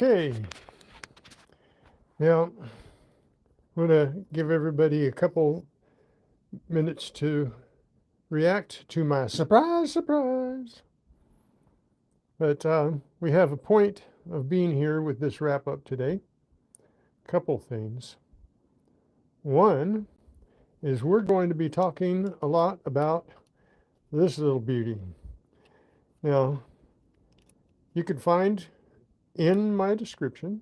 Okay, now I'm going to give everybody a couple minutes to react to my surprise. But we have a point of being here with this wrap up today. Couple things. One is we're going to be talking a lot about this little beauty. Now, you can find in my description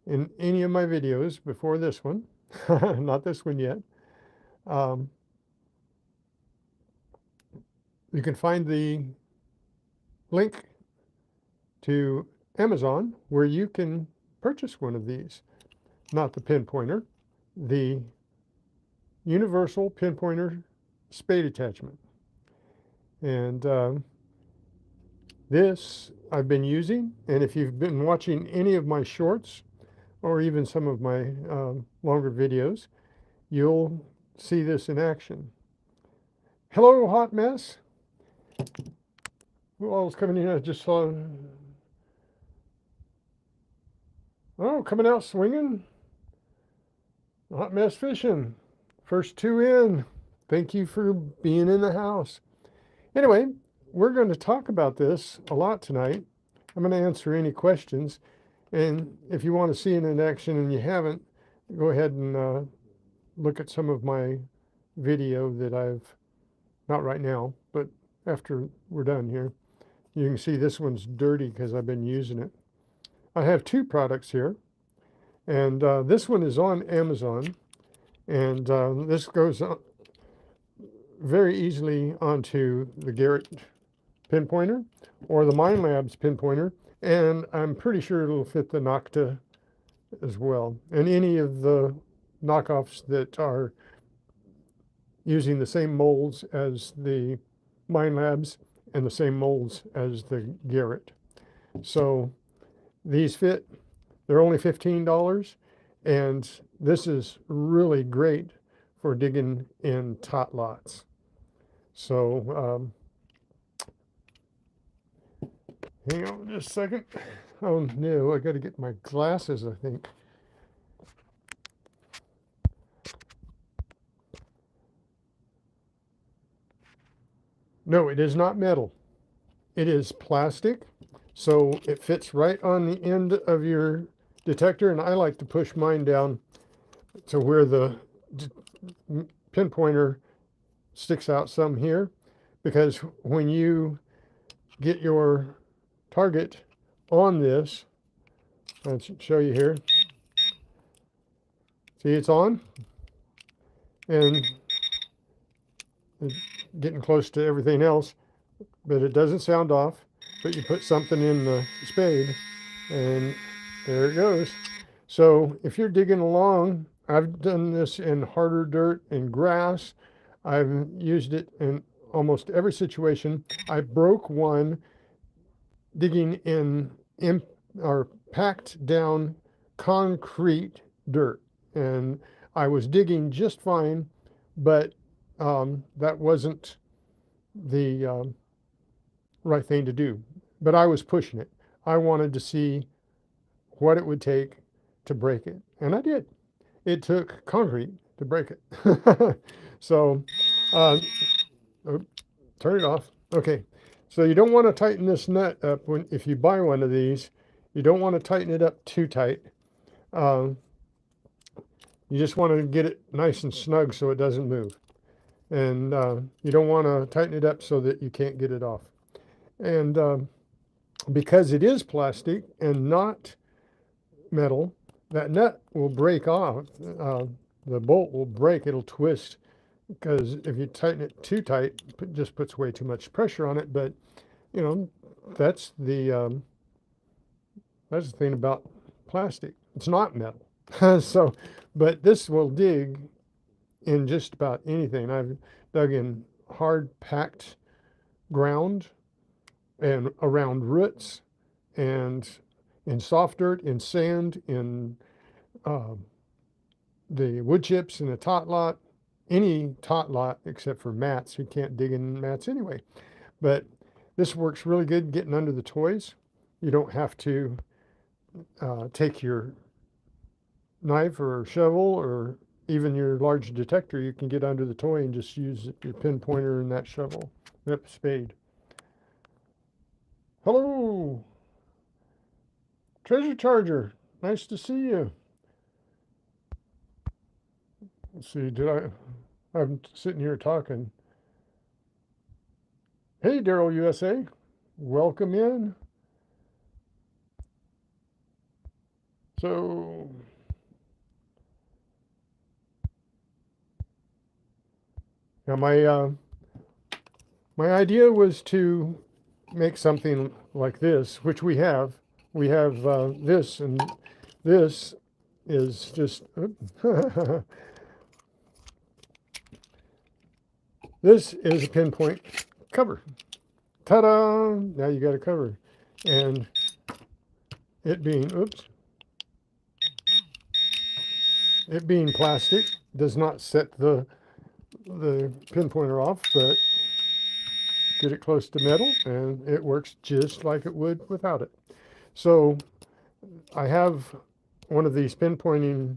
in any of my videos before this one, not this one yet, you can find the link to Amazon where you can purchase one of these. Not the pinpointer, the Universal Pinpointer Spade Attachment. And this I've been using, and if you've been watching any of my shorts or even some of my longer videos, you'll see this in action. Hello, hot mess. Who all's coming in? I just saw. Oh, coming out swinging. Hot mess fishing. First two in. Thank you for being in the house. Anyway, we're going to talk about this a lot tonight. I'm going to answer any questions. And if you want to see it in action and you haven't, go ahead and look at some of my video that I've, not right now, but after we're done here. You can see this one's dirty because I've been using it. I have two products here, and this one is on Amazon, and this goes very easily onto the Garrett pinpointer or the Mind Labs pinpointer, and I'm pretty sure it'll fit the Nocta as well, and any of the knockoffs that are using the same molds as the Mind Labs and the same molds as the Garrett. So these fit. They're only $15, and this is really great for digging in tot lots. So hang on just a second. Oh no, I got to get my glasses, I think. No, it is not metal. It is plastic, so it fits right on the end of your detector, and I like to push mine down to where the pinpointer sticks out some here, because when you get your target on this, I'll show you here. See, it's on, and it's getting close to everything else, but it doesn't sound off. But you put something in the spade, and there it goes. So if you're digging along, I've done this in harder dirt and grass. I've used it in almost every situation. I broke one digging in or packed down concrete dirt, and I was digging just fine, but that wasn't the right thing to do. But I was pushing it. I wanted to see what it would take to break it, and I did. It took concrete to break it. So oh, turn it off. Okay, so you don't want to tighten this nut up if you buy one of these. You don't want to tighten it up too tight. You just want to get it nice and snug so it doesn't move. And you don't want to tighten it up so that you can't get it off. And because it is plastic and not metal, that nut will break off. The bolt will break, it'll twist, because if you tighten it too tight, it just puts way too much pressure on it. But you know, that's the thing about plastic. It's not metal. So, but this will dig in just about anything. I've dug in hard packed ground and around roots, and in soft dirt, in sand, in the wood chips in a tot lot, any tot lot except for mats. You can't dig in mats anyway. But this works really good getting under the toys. you don't have to take your knife or shovel or even your large detector. You can get under the toy and just use your pin pointer and that shovel. Yep, spade. Hello, Treasure Charger. Nice to see you. Let's see, I'm sitting here talking. Hey, Daryl USA. Welcome in. So, now my idea was to make something like this, which we have. We have this, and this is just this is a pinpoint cover. Ta-da! Now you got a cover, and it being it being plastic does not set the pinpointer off, but get it close to metal, and it works just like it would without it. So I have one of these pinpointing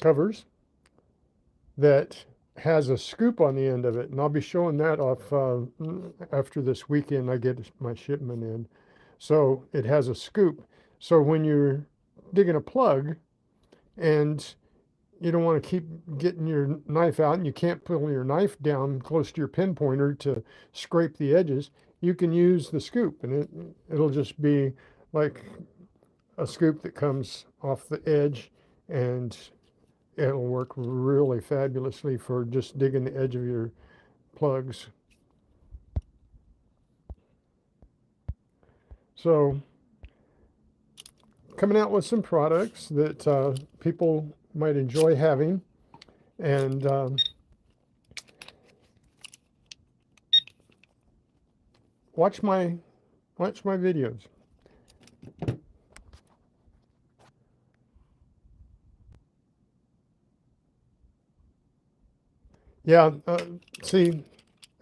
covers that has a scoop on the end of it, and I'll be showing that off after this weekend. I get my shipment in. So it has a scoop. So when you're digging a plug and you don't want to keep getting your knife out and you can't pull your knife down close to your pinpointer to scrape the edges, you can use the scoop, and it'll just be like a scoop that comes off the edge, and it'll work really fabulously for just digging the edge of your plugs. So coming out with some products that people might enjoy having, and watch my videos. Yeah, see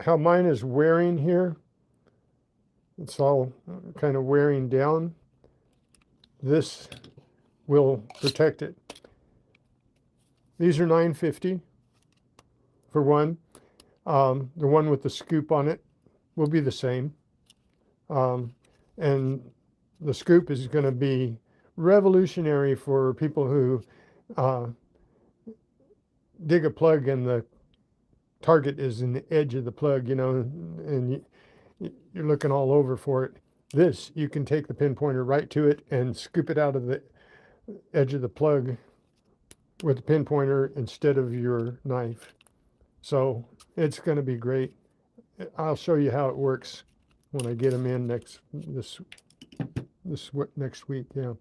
how mine is wearing here? It's all kind of wearing down. This will protect it. These are $9.50 for one. The one with the scoop on it will be the same. And the scoop is going to be revolutionary for people who dig a plug and the target is in the edge of the plug, and you're looking all over for it. This, you can take the pinpointer right to it and scoop it out of the edge of the plug with the pinpointer instead of your knife. So it's going to be great. I'll show you how it works when I get them in this next week. Yeah.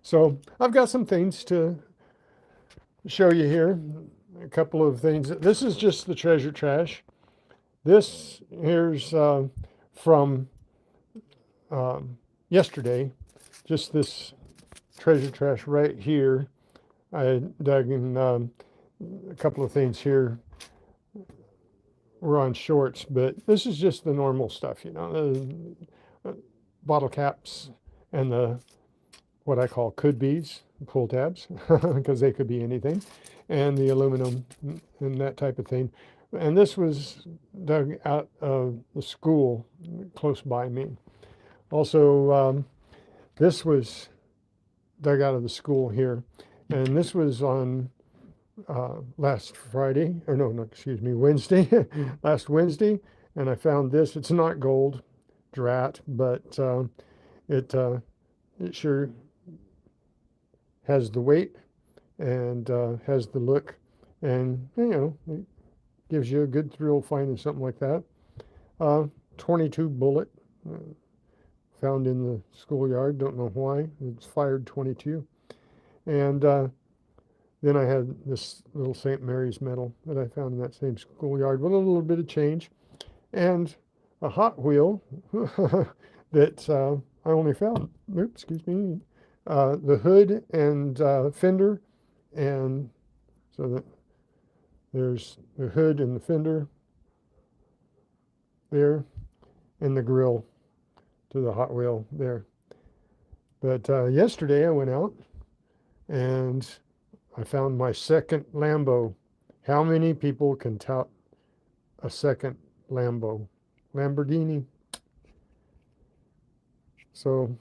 So I've got some things to show you here. A couple of things. This is just the treasure trash. This here's from yesterday. Just this treasure trash right here. I dug in a couple of things here. We're on shorts, but this is just the normal stuff, the bottle caps and the what I call could be's, pull tabs, because they could be anything, and the aluminum and that type of thing. And this was dug out of the school close by me. Also, this was dug out of the school here, and this was on last Friday, or no, excuse me, Wednesday, last Wednesday, and I found this. It's not gold, drat, but it sure has the weight and has the look, and it gives you a good thrill finding something like that. 22 bullet, found in the schoolyard. Don't know why. It's fired 22. And then I had this little St. Mary's medal that I found in that same schoolyard with a little bit of change, and a Hot Wheel that I only found, excuse me, the hood and fender, and so that there's the hood and the fender there, and the grill. to the Hot Wheel there. But yesterday I went out and I found my second Lambo. How many people can tout a second Lamborghini? So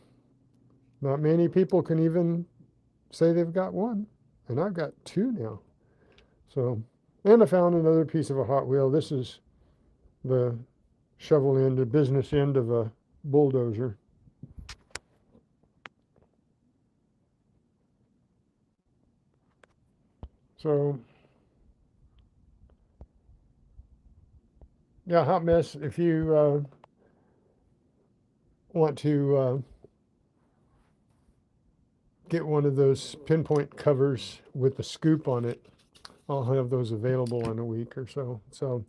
not many people can even say they've got one, and I've got two now. So, and I found another piece of a Hot Wheel. This is the shovel end, the business end of a bulldozer. So, yeah, hot mess. If you want to get one of those pinpoint covers with the scoop on it, I'll have those available in a week or so. So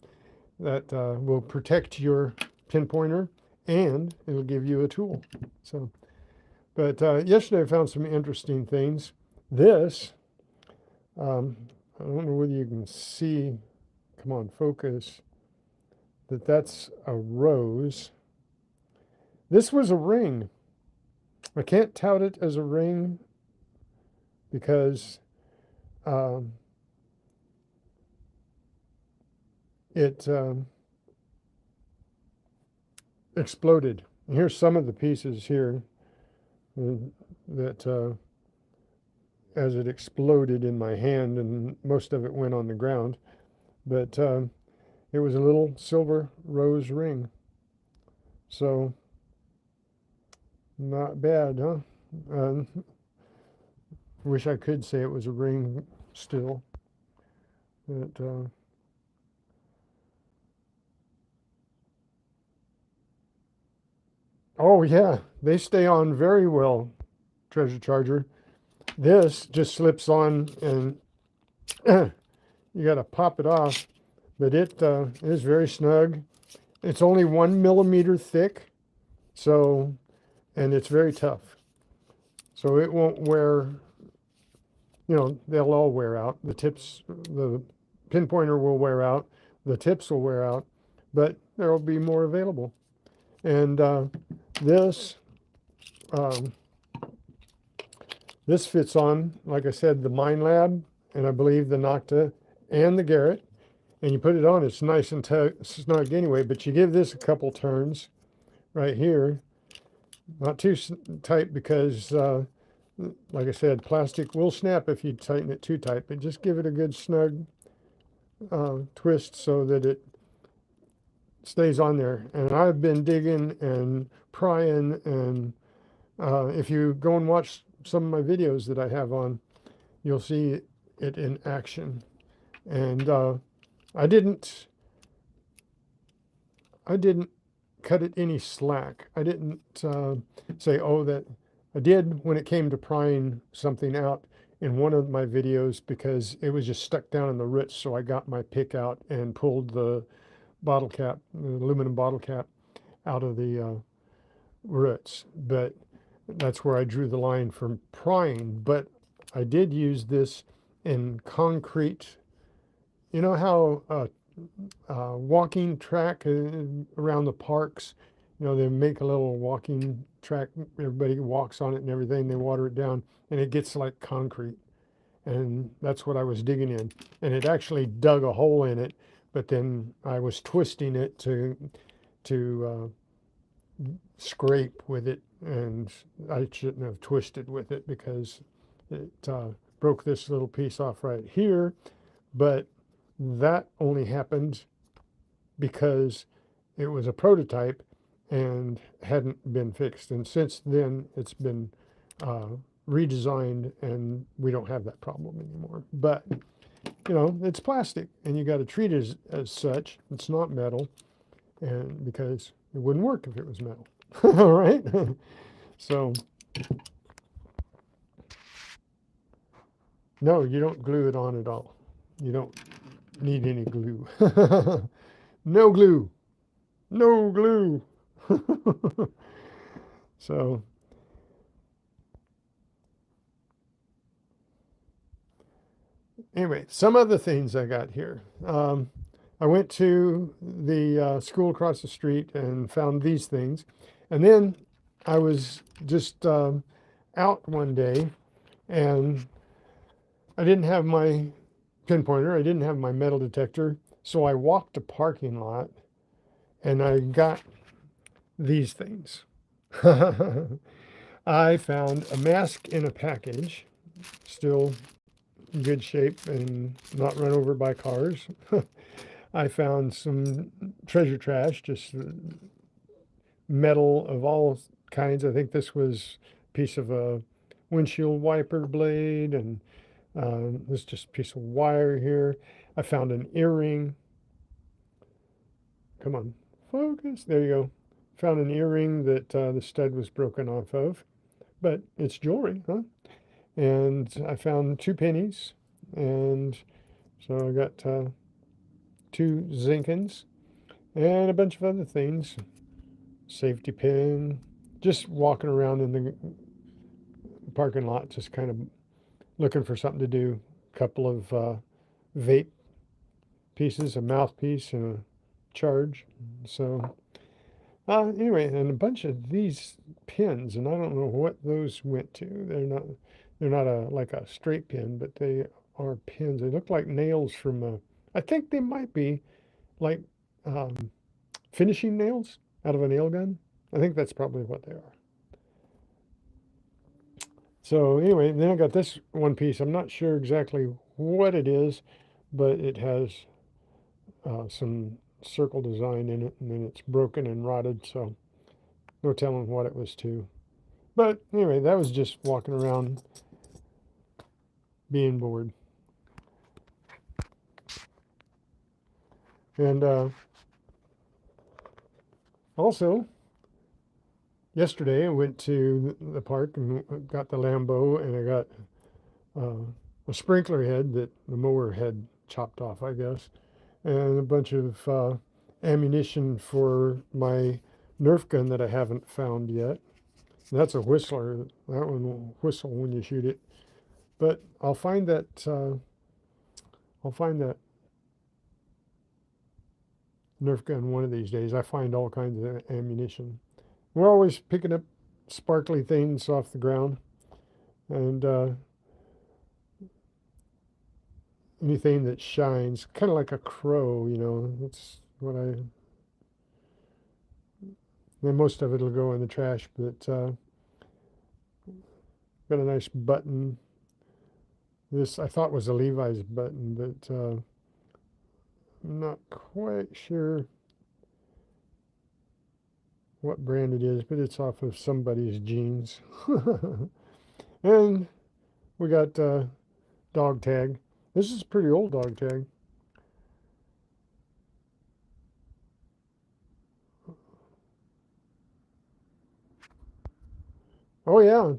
that will protect your pinpointer and it'll give you a tool. So, but yesterday I found some interesting things. This, I don't know whether you can see, come on, focus, that's a rose. This was a ring. I can't tout it as a ring because it exploded. And here's some of the pieces here that as it exploded in my hand, and most of it went on the ground. But it was a little silver rose ring. So not bad, huh? Wish I could say it was a ring still. But oh yeah, they stay on very well, Treasure Charger. This just slips on and you got to pop it off, but it is very snug. It's only 1 millimeter thick, so, and it's very tough. So it won't wear, you know, they'll all wear out. The tips, the pinpointer will wear out, the tips will wear out, but there will be more available. And this fits on, like I said, the Mine Lab, and I believe the Nocta and the Garrett. And you put it on, it's nice and snug anyway, but you give this a couple turns right here. Not too tight because, like I said, plastic will snap if you tighten it too tight, but just give it a good snug twist so that it stays on there. And I've been digging and prying, and if you go and watch some of my videos that I have on, you'll see it in action. And I didn't cut it any slack. I didn't say, oh, that I did when it came to prying something out in one of my videos because it was just stuck down in the roots. So I got my pick out and pulled the bottle cap, the aluminum bottle cap, out of the roots. But that's where I drew the line from prying. But I did use this in concrete. You know how walking track around the parks, you know, they make a little walking track, everybody walks on it and everything, they water it down and it gets like concrete. And that's what I was digging in. And it actually dug a hole in it, but then I was twisting it to scrape with it, and I shouldn't have twisted with it because it broke this little piece off right here. But that only happened because it was a prototype and hadn't been fixed. And since then, it's been redesigned and we don't have that problem anymore. But, you know, it's plastic and you got to treat it as such. It's not metal, and because it wouldn't work if it was metal. All right? So, no, you don't glue it on at all. You don't need any glue. No glue. No glue. So, anyway, some other things I got here. I went to the school across the street and found these things. And then I was just out one day, and I didn't have my pinpointer. I didn't have my metal detector. So I walked a parking lot, and I got these things. I found a mask in a package, still in good shape and not run over by cars. I found some treasure trash, just metal of all kinds. I think this was a piece of a windshield wiper blade, and this is just a piece of wire here. I found an earring. Come on, focus. There you go. Found an earring that the stud was broken off of, but it's jewelry, huh? And I found 2 pennies, and so I got 2 Zinkins and a bunch of other things. Safety pin. Just walking around in the parking lot, just kind of looking for something to do. A couple of vape pieces, a mouthpiece, and a charge. So anyway, and a bunch of these pins, and I don't know what those went to. They're not like a straight pin, but they are pins. They look like nails from a. I think they might be like um, finishing nails out of a nail gun. I think that's probably what they are. So anyway, then I got this one piece. I'm not sure exactly what it is, but it has some circle design in it, and then it's broken and rotted, so no telling what it was to. But anyway, that was just walking around being bored. And also, yesterday I went to the park and got the Lambo, and I got a sprinkler head that the mower had chopped off, I guess, and a bunch of ammunition for my Nerf gun that I haven't found yet. And that's a whistler. That one will whistle when you shoot it. But I'll find that. I'll find that Nerf gun one of these days. I find all kinds of ammunition. We're always picking up sparkly things off the ground, and anything that shines, kind of like a crow. That's what I. And most of it will go in the trash, but got a nice button. This I thought was a Levi's button, but I'm not quite sure what brand it is, but it's off of somebody's jeans. And we got dog tag. This is a pretty old dog tag. Oh yeah,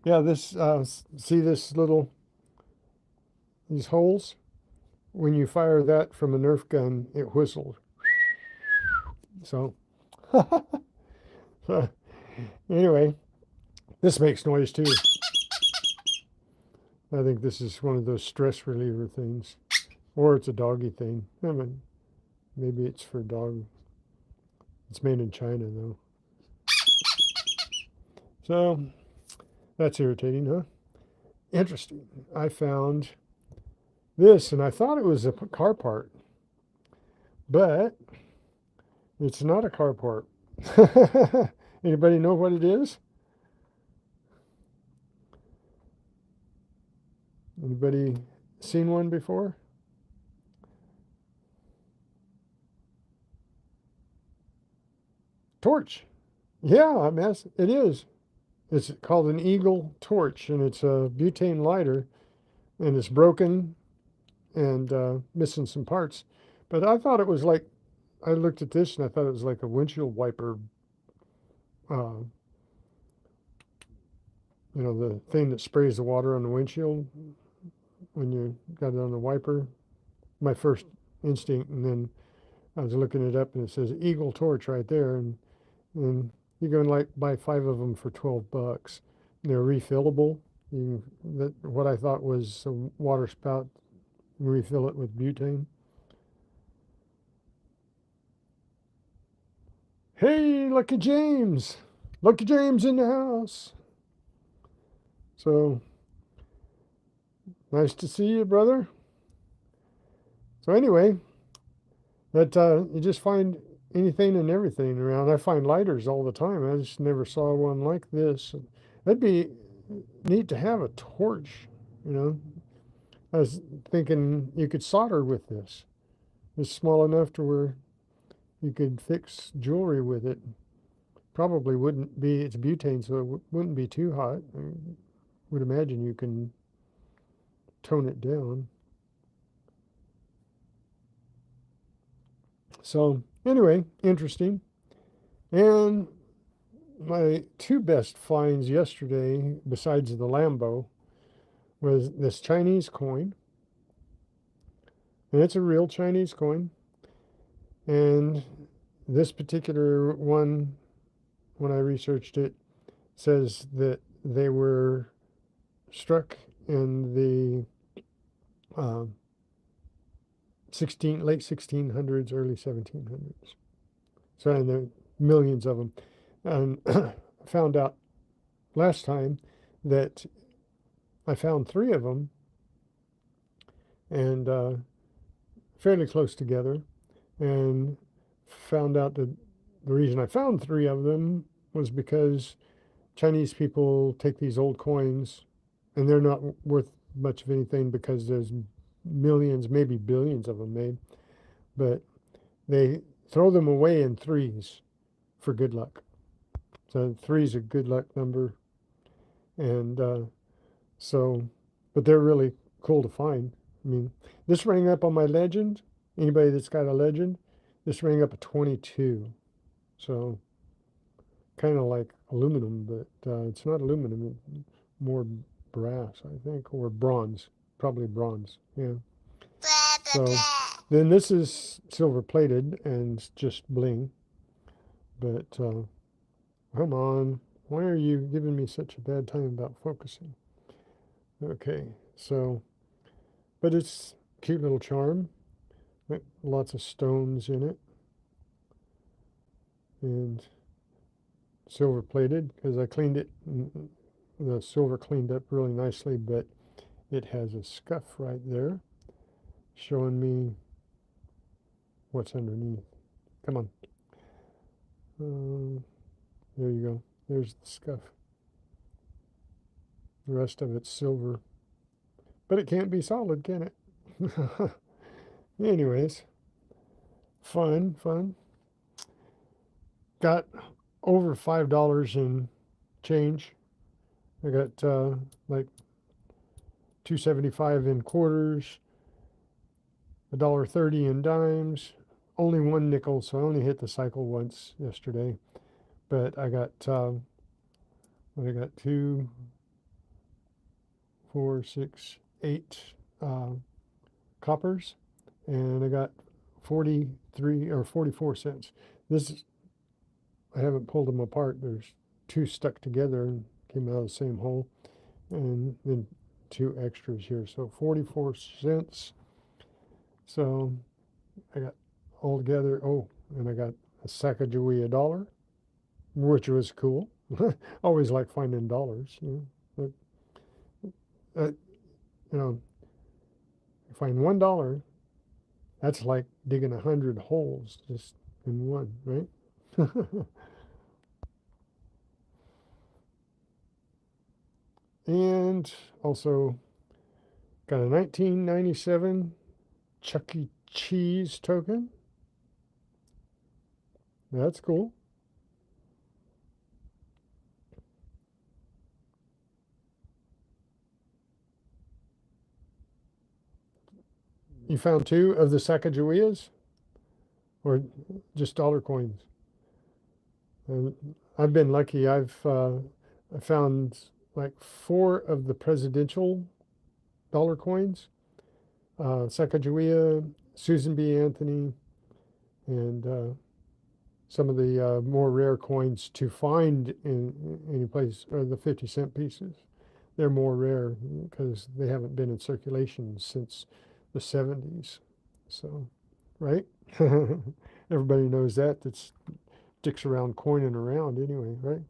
yeah. This see this little these holes. When you fire that from a Nerf gun, it whistles. So, so anyway, this makes noise too. I think this is one of those stress reliever things, or it's a doggy thing. I mean, maybe it's for a dog. It's made in China though. So that's irritating, huh? Interesting. I found this, and I thought it was a car part, but it's not a car part. Anybody know what it is? Anybody seen one before? Torch. Yeah, it is. It's called an Eagle torch, and it's a butane lighter, and it's broken and missing some parts. But I thought it was like, I looked at this and I thought it was like a windshield wiper, uh, the thing that sprays the water on the windshield when you got it on the wiper. My first instinct, and then I was looking it up, and it says Eagle torch right there, and you can like buy 5 of them for $12. They're refillable. What I thought was a water spout, refill it with butane. Hey, Lucky James. Lucky James in the house. So nice to see you, brother. So anyway, that you just find anything and everything around. I find lighters all the time. I just never saw one like this. That'd be neat to have a torch, you know. I was thinking you could solder with this. It's small enough to where you could fix jewelry with it. Probably wouldn't be, it's butane, so it wouldn't be too hot. I would imagine you can tone it down. So anyway, interesting. And my two best finds yesterday, besides the Lambo, was this Chinese coin. And it's a real Chinese coin. And this particular one, when I researched it, says that they were struck in the late 1600s, early 1700s. So, and there are millions of them. And found out last time that I found three of them, and fairly close together, and found out that the reason I found three of them was because Chinese people take these old coins, and they're not worth much of anything because there's millions, maybe billions of them made, but they throw them away in threes for good luck. So three's a good luck number, and so, but they're really cool to find. I mean, this rang up on my legend. Anybody that's got a legend, this rang up a 22. So kind of like aluminum, but it's not aluminum. It's more brass, I think, or bronze. Probably bronze. Yeah. So then this is silver plated and just bling. But come on, why are you giving me such a bad time about focusing? Okay, so, but it's a cute little charm. Lots of stones in it. And silver plated because I cleaned it. The silver cleaned up really nicely, but it has a scuff right there showing me what's underneath. Come on. There you go. There's the scuff. The rest of it's silver. But it can't be solid, can it? Anyways, fun. Got over $5 in change. I got like $2.75 in quarters, $1.30 in dimes, only one nickel, so I only hit the cycle once yesterday. But I got what I got 2, 4, 6, 8 coppers, and I got 43 or 44 cents. This I haven't pulled them apart. There's two stuck together and came out of the same hole, and then two extras here, so 44 cents. So I got all together. Oh, and I got a Sacagawea $1, which was cool. Always like finding dollars, you know. But, you know, you find $1, that's like digging 100 holes just in one, right? And also got a 1997 Chuck E. Cheese token. That's cool. You found two of the Sacagaweas, or just dollar coins? And I've been lucky. I found like 4 of the presidential dollar coins. Sacagawea, Susan B. Anthony, and some of the more rare coins to find in any place are the 50-cent pieces. They're more rare because they haven't been in circulation since the 70s. So, right? Everybody knows that. That sticks around coining around anyway, right?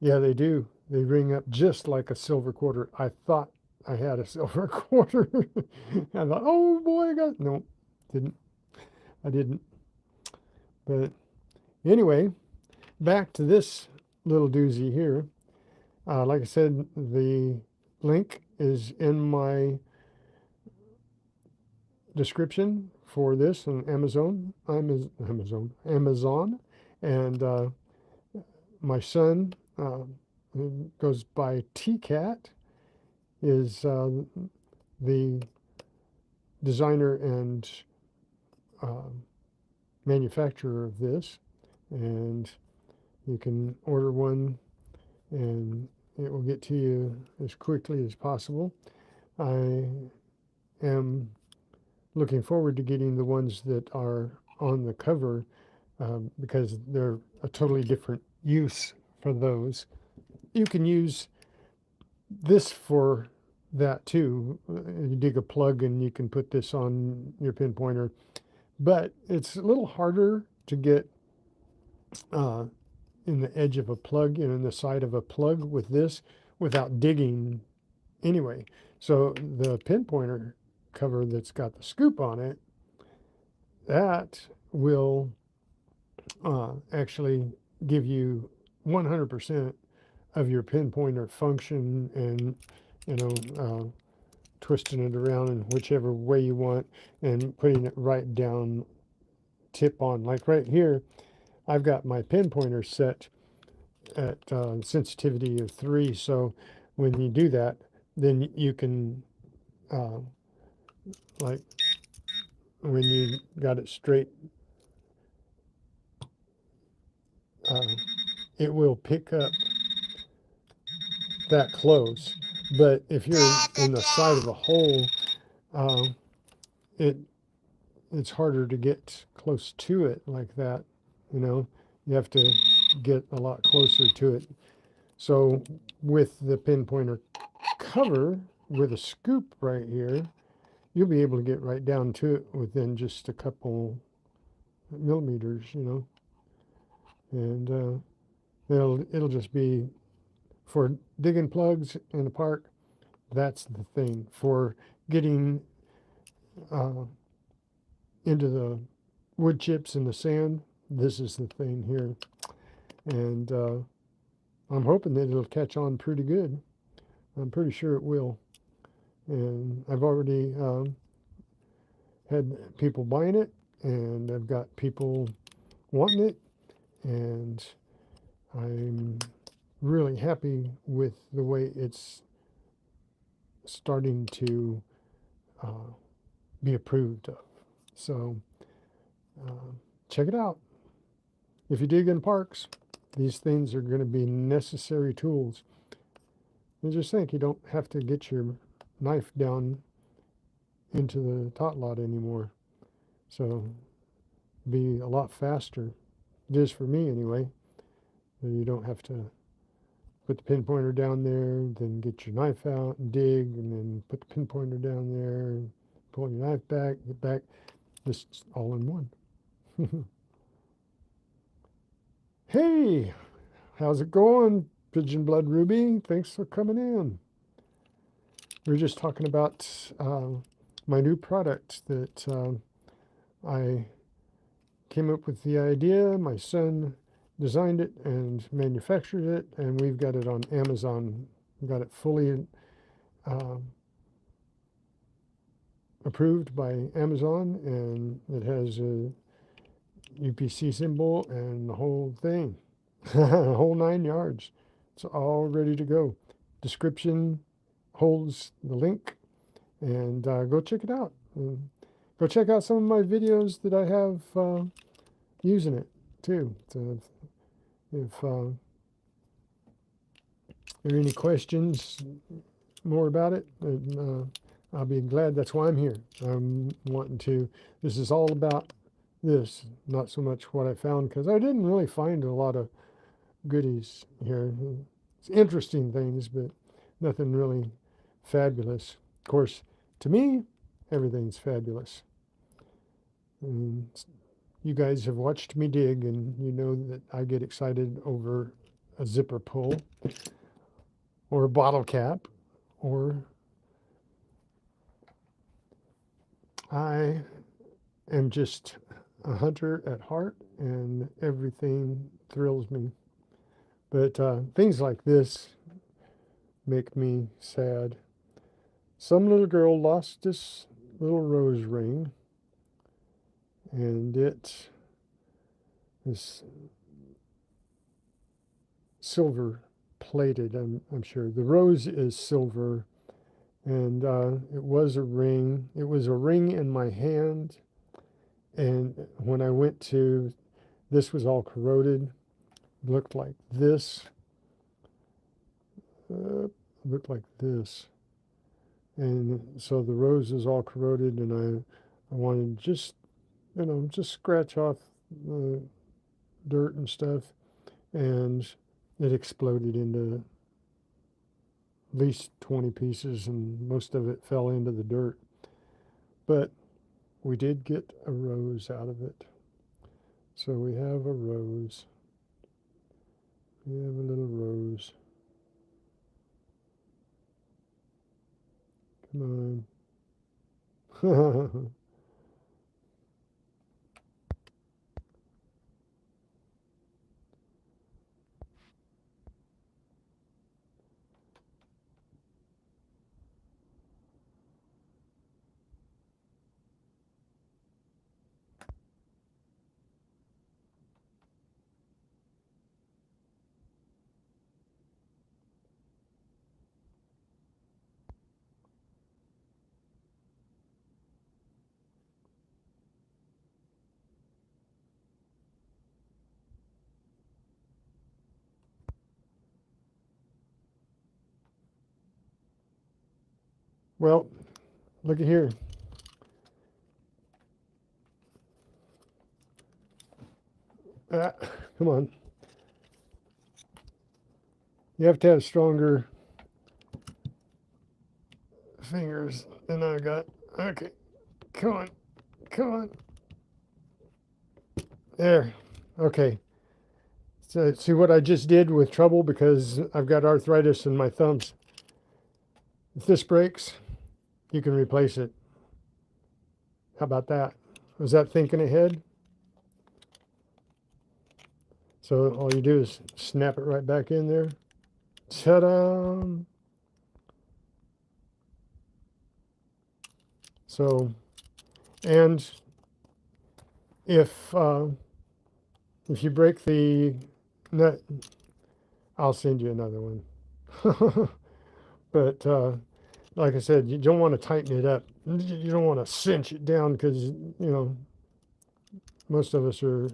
Yeah, they do. They ring up just like a silver quarter. I thought I had a silver quarter. I thought, oh boy, I got no, didn't. I didn't. But anyway, back to this little doozy here. Like I said, the link is in my description for this on Amazon. Amazon, and my son, who goes by TCAT, is the designer and uh, manufacturer of this, and you can order one and it will get to you as quickly as possible. I am looking forward to getting the ones that are on the cover because they're a totally different use for those. You can use this for that too. You dig a plug and you can put this on your pinpointer, but it's a little harder to get uh, in the edge of a plug and in the side of a plug with this without digging anyway. So the pinpointer cover that's got the scoop on it, that will actually give you 100% of your pinpointer function and, you know, twisting it around in whichever way you want and putting it right down tip on. Like right here, I've got my pinpointer set at sensitivity of 3. So when you do that, then you can, like when you got it straight, it will pick up that close. But if you're in the side of a hole, it it's harder to get close to it like that. You know, you have to get a lot closer to it. So with the pinpointer cover with a scoop right here, you'll be able to get right down to it within just a couple millimeters, you know, and it'll just be for digging plugs in the park. That's the thing for getting into the wood chips and the sand. This is the thing here, and I'm hoping that it'll catch on pretty good. I'm pretty sure it will, and I've already had people buying it, and I've got people wanting it, and I'm really happy with the way it's starting to be approved of. So check it out. If you dig in parks, these things are going to be necessary tools. And just think, you don't have to get your knife down into the tot lot anymore. So be a lot faster. It is for me anyway. You don't have to put the pinpointer down there, then get your knife out and dig, and then put the pinpointer down there, and pull your knife back, get back. Just all in one. Hey, how's it going, Pigeon Blood Ruby? Thanks for coming in. We were just talking about my new product that I came up with the idea. My son designed it and manufactured it, and we've got it on Amazon. We got it fully approved by Amazon, and it has a UPC symbol and the whole thing, whole 9 yards. It's all ready to go. Description holds the link, and go check it out. Go check out some of my videos that I have using it too. So if there are any questions more about it, I'll be glad. That's why I'm here. I'm wanting to. This is all about this, not so much what I found, because I didn't really find a lot of goodies here. It's interesting things, but nothing really fabulous. Of course, to me, everything's fabulous. And you guys have watched me dig, and you know that I get excited over a zipper pull or a bottle cap, or I am just a hunter at heart, and everything thrills me. But things like this make me sad. Some little girl lost this little rose ring, and it is silver plated, I'm sure. The rose is silver, and it was a ring. It was a ring in my hand, and when I went to, this was all corroded. Looked like this. Looked like this. And so the rose is all corroded, and I wanted to just, just scratch off the dirt and stuff, and it exploded into at least 20 pieces, and most of it fell into the dirt. But we did get a rose out of it. So we have a rose. We have a little rose. Come on. Well, look at here. Come on. You have to have stronger fingers than I got. Okay, come on, come on. There. Okay. So see what I just did with trouble, because I've got arthritis in my thumbs. If this breaks, you can replace it. How about that? Was that thinking ahead? So all you do is snap it right back in there. Ta-da! So, and if you break the nut, I'll send you another one. But like I said, you don't want to tighten it up. You don't want to cinch it down, because most of us are.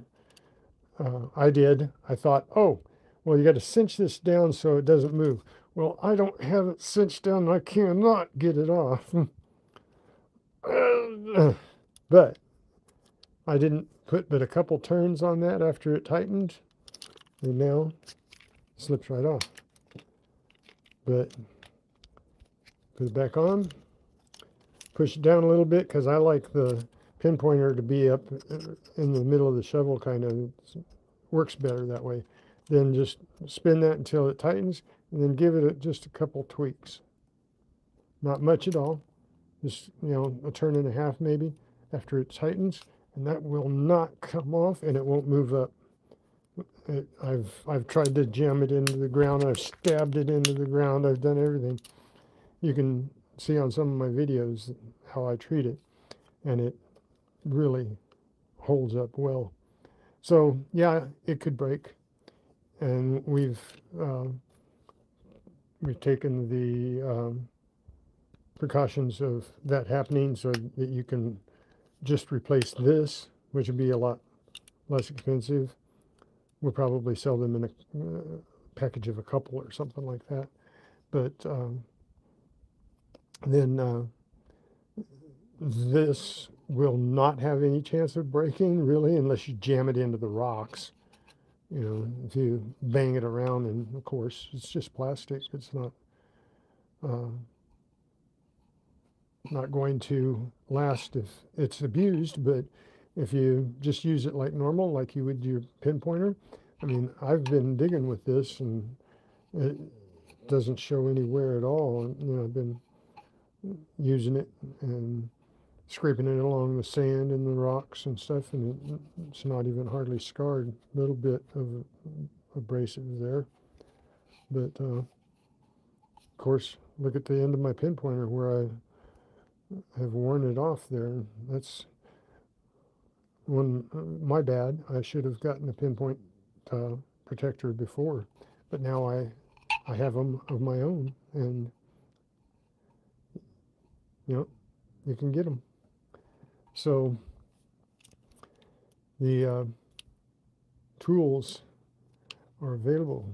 I did. I thought, oh, well, you got to cinch this down so it doesn't move. Well, I don't have it cinched down, and I cannot get it off. But I didn't put but a couple turns on that after it tightened, and now it slips right off. But put it back on, push it down a little bit, because I like the pinpointer to be up in the middle of the shovel, kind of. It works better that way. Then just spin that until it tightens, and then give it just a couple tweaks. Not much at all. Just, a turn and a half maybe after it tightens, and that will not come off, and it won't move up. I've tried to jam it into the ground. I've stabbed it into the ground. I've done everything. You can see on some of my videos how I treat it, and it really holds up well. So yeah, it could break, and we've taken the precautions of that happening, so that you can just replace this, which would be a lot less expensive. We'll probably sell them in a package of a couple or something like that. But then this will not have any chance of breaking, really, unless you jam it into the rocks. If you bang it around, and of course it's just plastic. It's not going to last if it's abused. But if you just use it like normal, like you would your pinpointer, I mean, I've been digging with this and it doesn't show any wear at all. And, you know, I've been using it and scraping it along the sand and the rocks and stuff, and it's not even hardly scarred. A little bit of abrasive there, but of course, look at the end of my pinpointer where I have worn it off there. That's my bad. I should have gotten a pinpoint protector before, but now I have them of my own, and you know, you can get them. So the tools are available.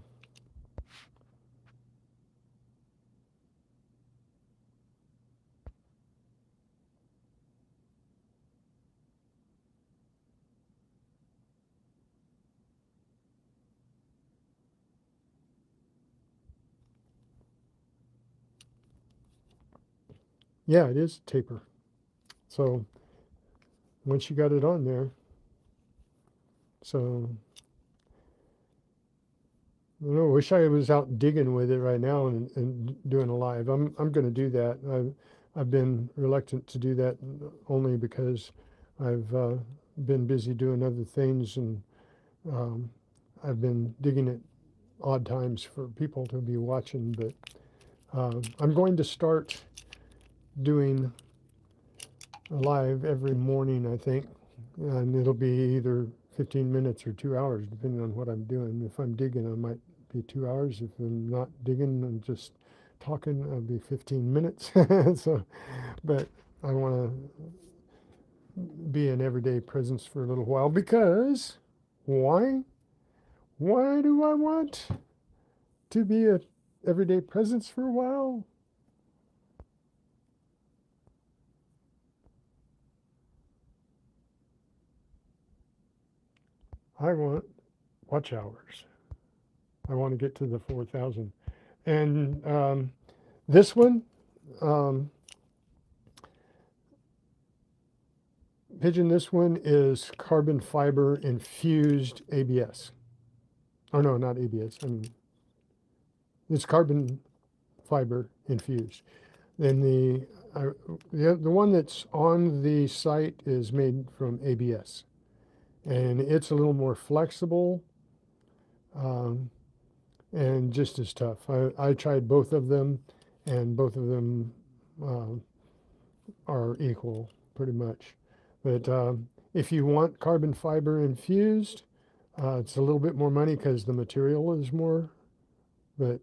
Yeah, it is taper. So once you got it on there, so I don't know, I wish I was out digging with it right now and doing a live. I'm going to do that. I've been reluctant to do that only because I've been busy doing other things, and um, I've been digging at odd times for people to be watching. But I'm going to start doing a live every morning, I think, and it'll be either 15 minutes or 2 hours, depending on what I'm doing. If I'm digging, I might be 2 hours. If I'm not digging and just talking, I'll be 15 minutes. So, but I want to be an everyday presence for a little while because why? Why do I want to be a everyday presence for a while? I want watch hours. I want to get to the 4,000. And this one, um, Pigeon, this one is carbon fiber infused ABS. Oh, no, not ABS. I mean, it's carbon fiber infused. Then the one that's on the site is made from ABS. And it's a little more flexible um, and just as tough. I tried both of them, and both of them uh, are equal pretty much. But if you want carbon fiber infused, it's a little bit more money because the material is more. But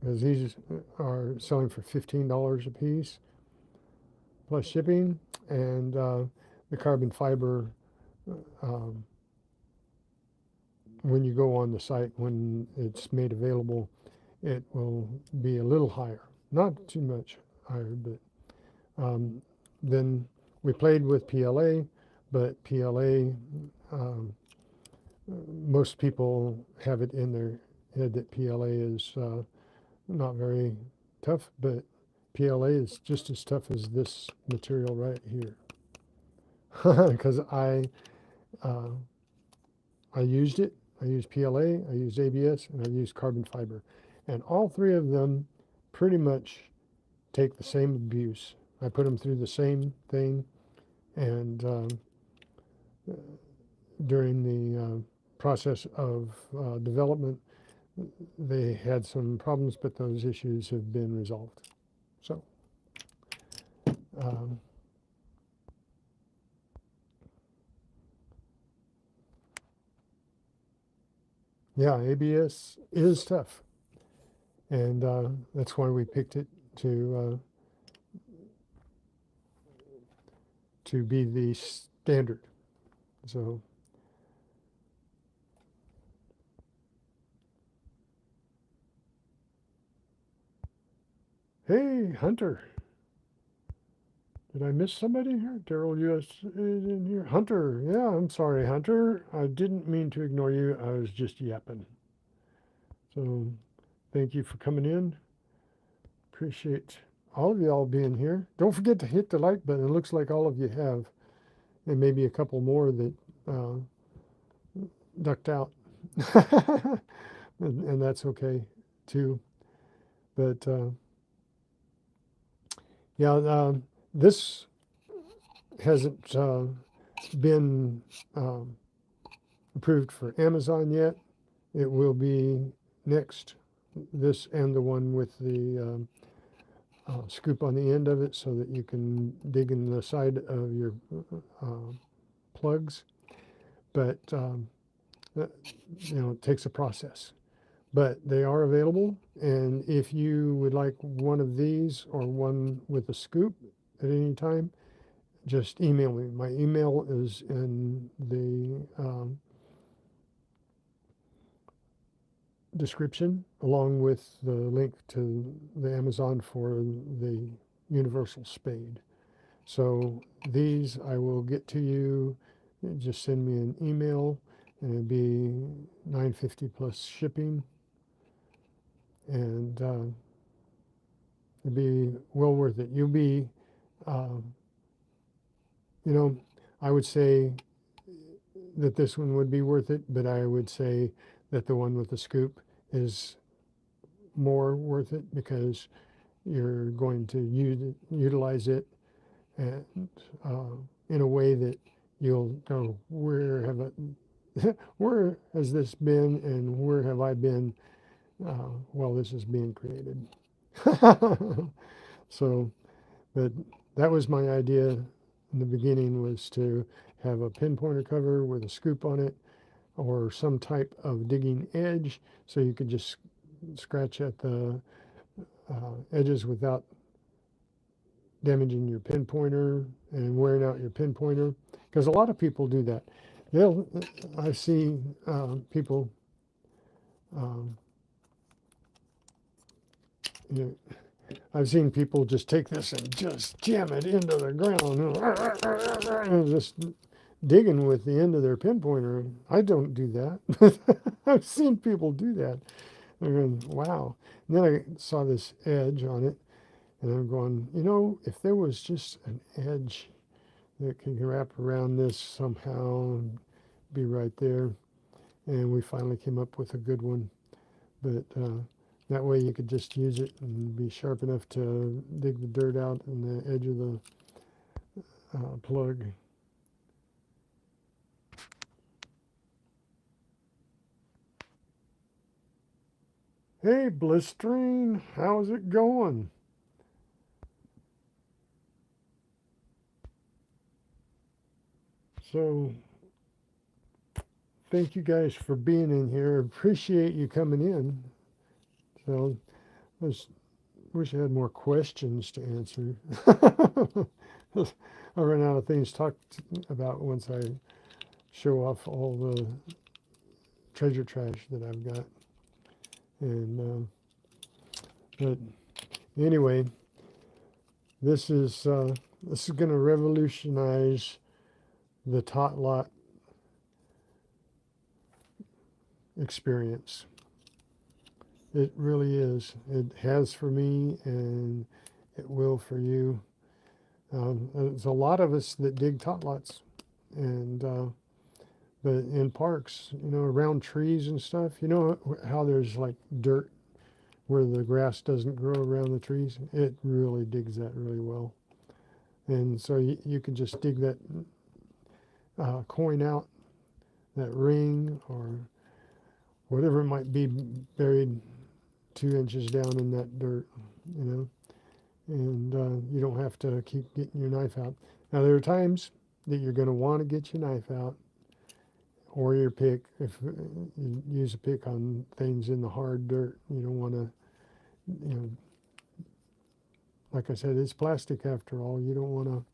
because these are selling for $15 a piece plus shipping, and the carbon fiber, um, when you go on the site, when it's made available, it will be a little higher. Not too much higher, but then we played with PLA, but PLA, most people have it in their head that PLA is not very tough, but PLA is just as tough as this material right here. Because uh, I used it. I used PLA, I used ABS, and I used carbon fiber. And all three of them pretty much take the same abuse. I put them through the same thing, and during the process of development, they had some problems, but those issues have been resolved. So, um, yeah, ABS is tough, and that's why we picked it to be the standard. So, hey, Hunter. Did I miss somebody here? Daryl US is in here. Hunter, yeah, I'm sorry, Hunter. I didn't mean to ignore you. I was just yapping. So thank you for coming in. Appreciate all of y'all being here. Don't forget to hit the like button. It looks like all of you have, and maybe a couple more that ducked out. And that's okay too. But yeah, this hasn't been approved for Amazon yet. It will be next, this and the one with the scoop on the end of it so that you can dig in the side of your plugs. But it takes a process. But they are available, and if you would like one of these or one with a scoop at any time, just email me. My email is in the description, along with the link to the Amazon for the Universal Spade. So these I will get to you. Just send me an email, and it'll be $9.50 plus shipping, and it'll be well worth it. You'll be, um, I would say that this one would be worth it, but I would say that the one with the scoop is more worth it because you're going to utilize it and in a way that you'll go, where has this been, and where have I been while this is being created? So, but that was my idea in the beginning, was to have a pinpointer cover with a scoop on it, or some type of digging edge, so you could just scratch at the edges without damaging your pinpointer and wearing out your pinpointer. Because a lot of people do that. I see people, um, you know, I've seen people just take this and just jam it into the ground, and just digging with the end of their pinpointer. I don't do that. I've seen people do that. I'm going, wow. And then I saw this edge on it, and I'm going, if there was just an edge that could wrap around this somehow and be right there. And we finally came up with a good one. But that way you could just use it and be sharp enough to dig the dirt out in the edge of the plug. Hey, Blistering, how's it going? So, thank you guys for being in here. Appreciate you coming in. So, I wish I had more questions to answer. I run out of things to talk about once I show off all the treasure trash that I've got. And but anyway, this is going to revolutionize the tot lot experience. It really is. It has for me, and it will for you. There's a lot of us that dig tot lots, and but in parks, around trees and stuff, how there's like dirt where the grass doesn't grow around the trees. It really digs that really well, and so you can just dig that coin out, that ring, or whatever it might be buried 2 inches down in that dirt, and you don't have to keep getting your knife out. Now, there are times that you're going to want to get your knife out or your pick. If you use a pick on things in the hard dirt, you don't want to, like I said, it's plastic after all. You don't want to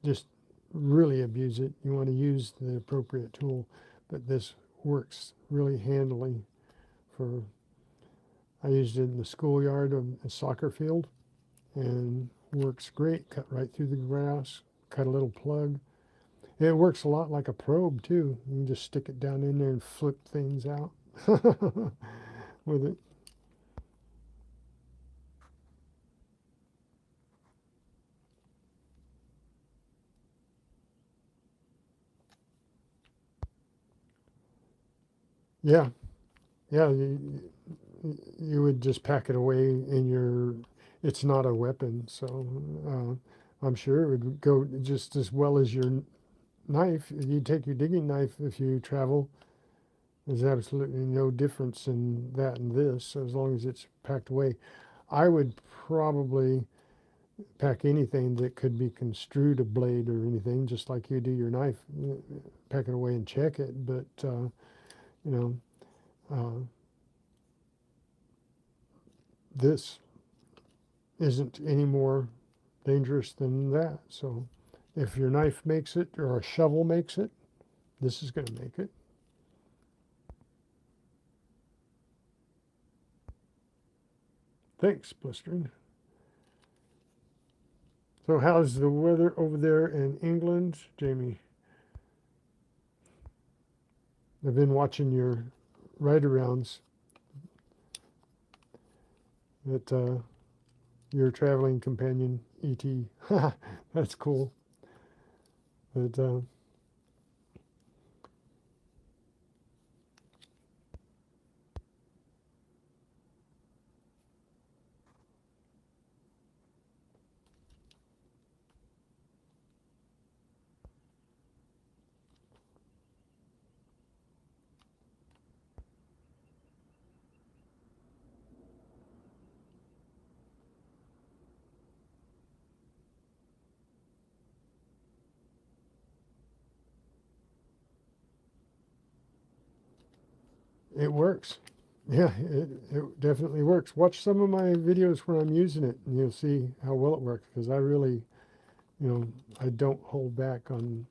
just really abuse it. You want to use the appropriate tool, but this works really handily for, I used it in the schoolyard of a soccer field, and works great. Cut right through the grass, cut a little plug. And it works a lot like a probe too. You can just stick it down in there and flip things out with it. Yeah, yeah. You would just pack it away in your. It's not a weapon, so I'm sure it would go just as well as your knife. You take your digging knife if you travel. There's absolutely no difference in that and this, as long as it's packed away. I would probably pack anything that could be construed a blade or anything, just like you do your knife. Pack it away and check it, but you know, this isn't any more dangerous than that. So, if your knife makes it or a shovel makes it, this is going to make it. Thanks, Blistering. So, how's the weather over there in England, Jamie? I've been watching your ride-arounds that your traveling companion, E.T. That's cool. But it works. Yeah, it definitely works. Watch some of my videos where I'm using it, and you'll see how well it works. Because I really, I don't hold back on.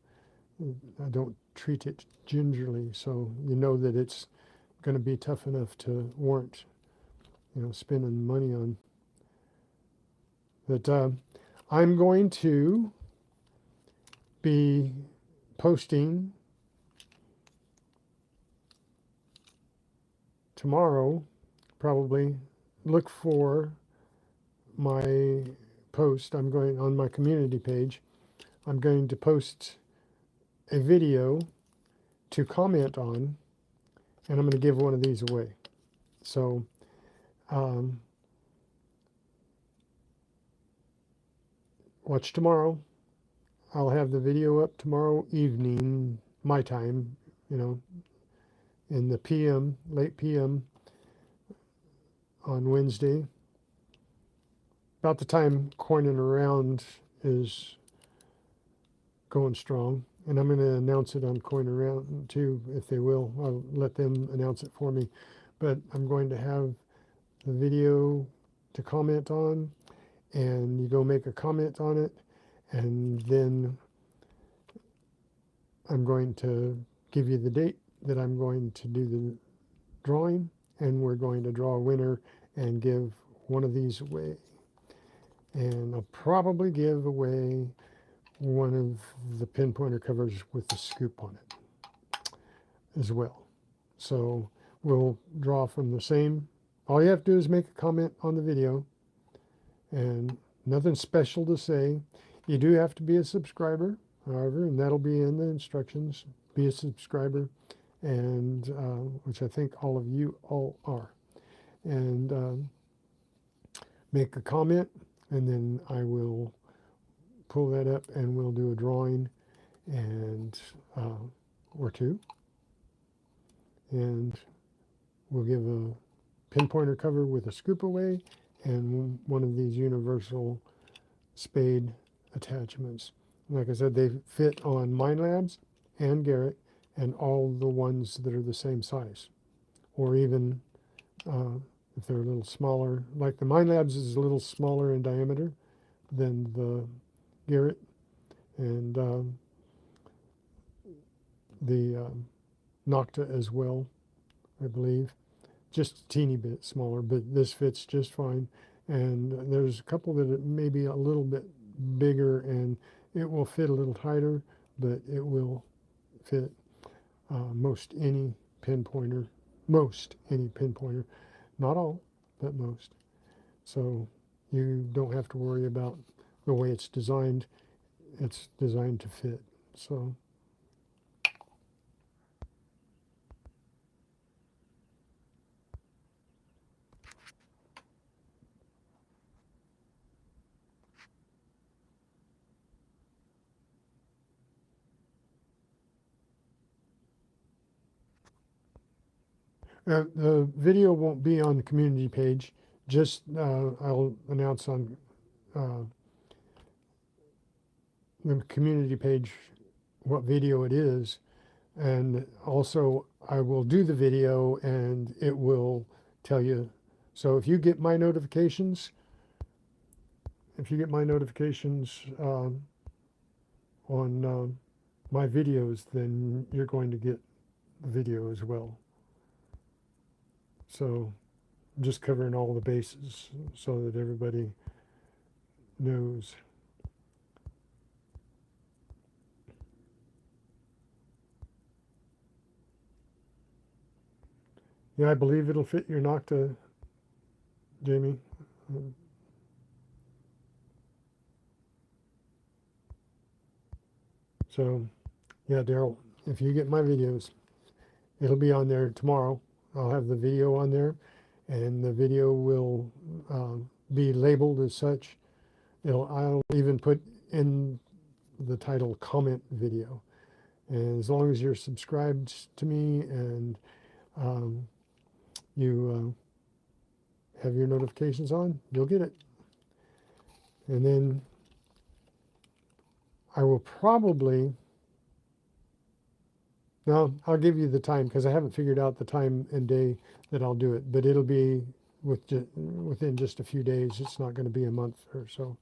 I don't treat it gingerly, so you know that it's going to be tough enough to warrant, spending money on. But I'm going to be posting tomorrow, probably. Look for my post. I'm going on my community page. I'm going to post a video to comment on, and I'm going to give one of these away. So um, watch tomorrow. I'll have the video up tomorrow evening, my time, you know, in the PM, late PM on Wednesday. About the time Coining Around is going strong. And I'm going to announce it on Coin Around too, if they will. I'll let them announce it for me. But I'm going to have the video to comment on, and you go make a comment on it, and then I'm going to give you the date that I'm going to do the drawing, and we're going to draw a winner and give one of these away. And I'll probably give away one of the pinpointer covers with the scoop on it as well. So we'll draw from the same. All you have to do is make a comment on the video, and nothing special to say. You do have to be a subscriber, however, and that'll be in the instructions. Be a subscriber, and which I think all of you all are. And make a comment, and then I will pull that up, and we'll do a drawing and or two, and we'll give a pinpointer cover with a scoop away and one of these universal spade attachments. Like I said, they fit on Minelabs and Garrett and all the ones that are the same size, or even if they're a little smaller. Like the Minelabs is a little smaller in diameter than the Garrett, and the Nocta as well, I believe. Just a teeny bit smaller, but this fits just fine. And there's a couple that it may be a little bit bigger, and it will fit a little tighter, but it will fit most any pinpointer, not all, but most. So you don't have to worry about the way it's designed. It's designed to fit. So The video won't be on the community page. Just I'll announce on uh, the community page what video it is, and also I will do the video and it will tell you. So if you get my notifications, on my videos, then you're going to get the video as well. So just covering all the bases so that everybody knows. Yeah, I believe it'll fit your Nocta, Jamie. So, yeah, Daryl, if you get my videos, it'll be on there tomorrow. I'll have the video on there, and the video will be labeled as such. I'll even put in the title comment video. And as long as you're subscribed to me and you have your notifications on, you'll get it. And then I will probably, no, I'll give you the time because I haven't figured out the time and day that I'll do it, but it'll be within just a few days. It's not going to be a month or so.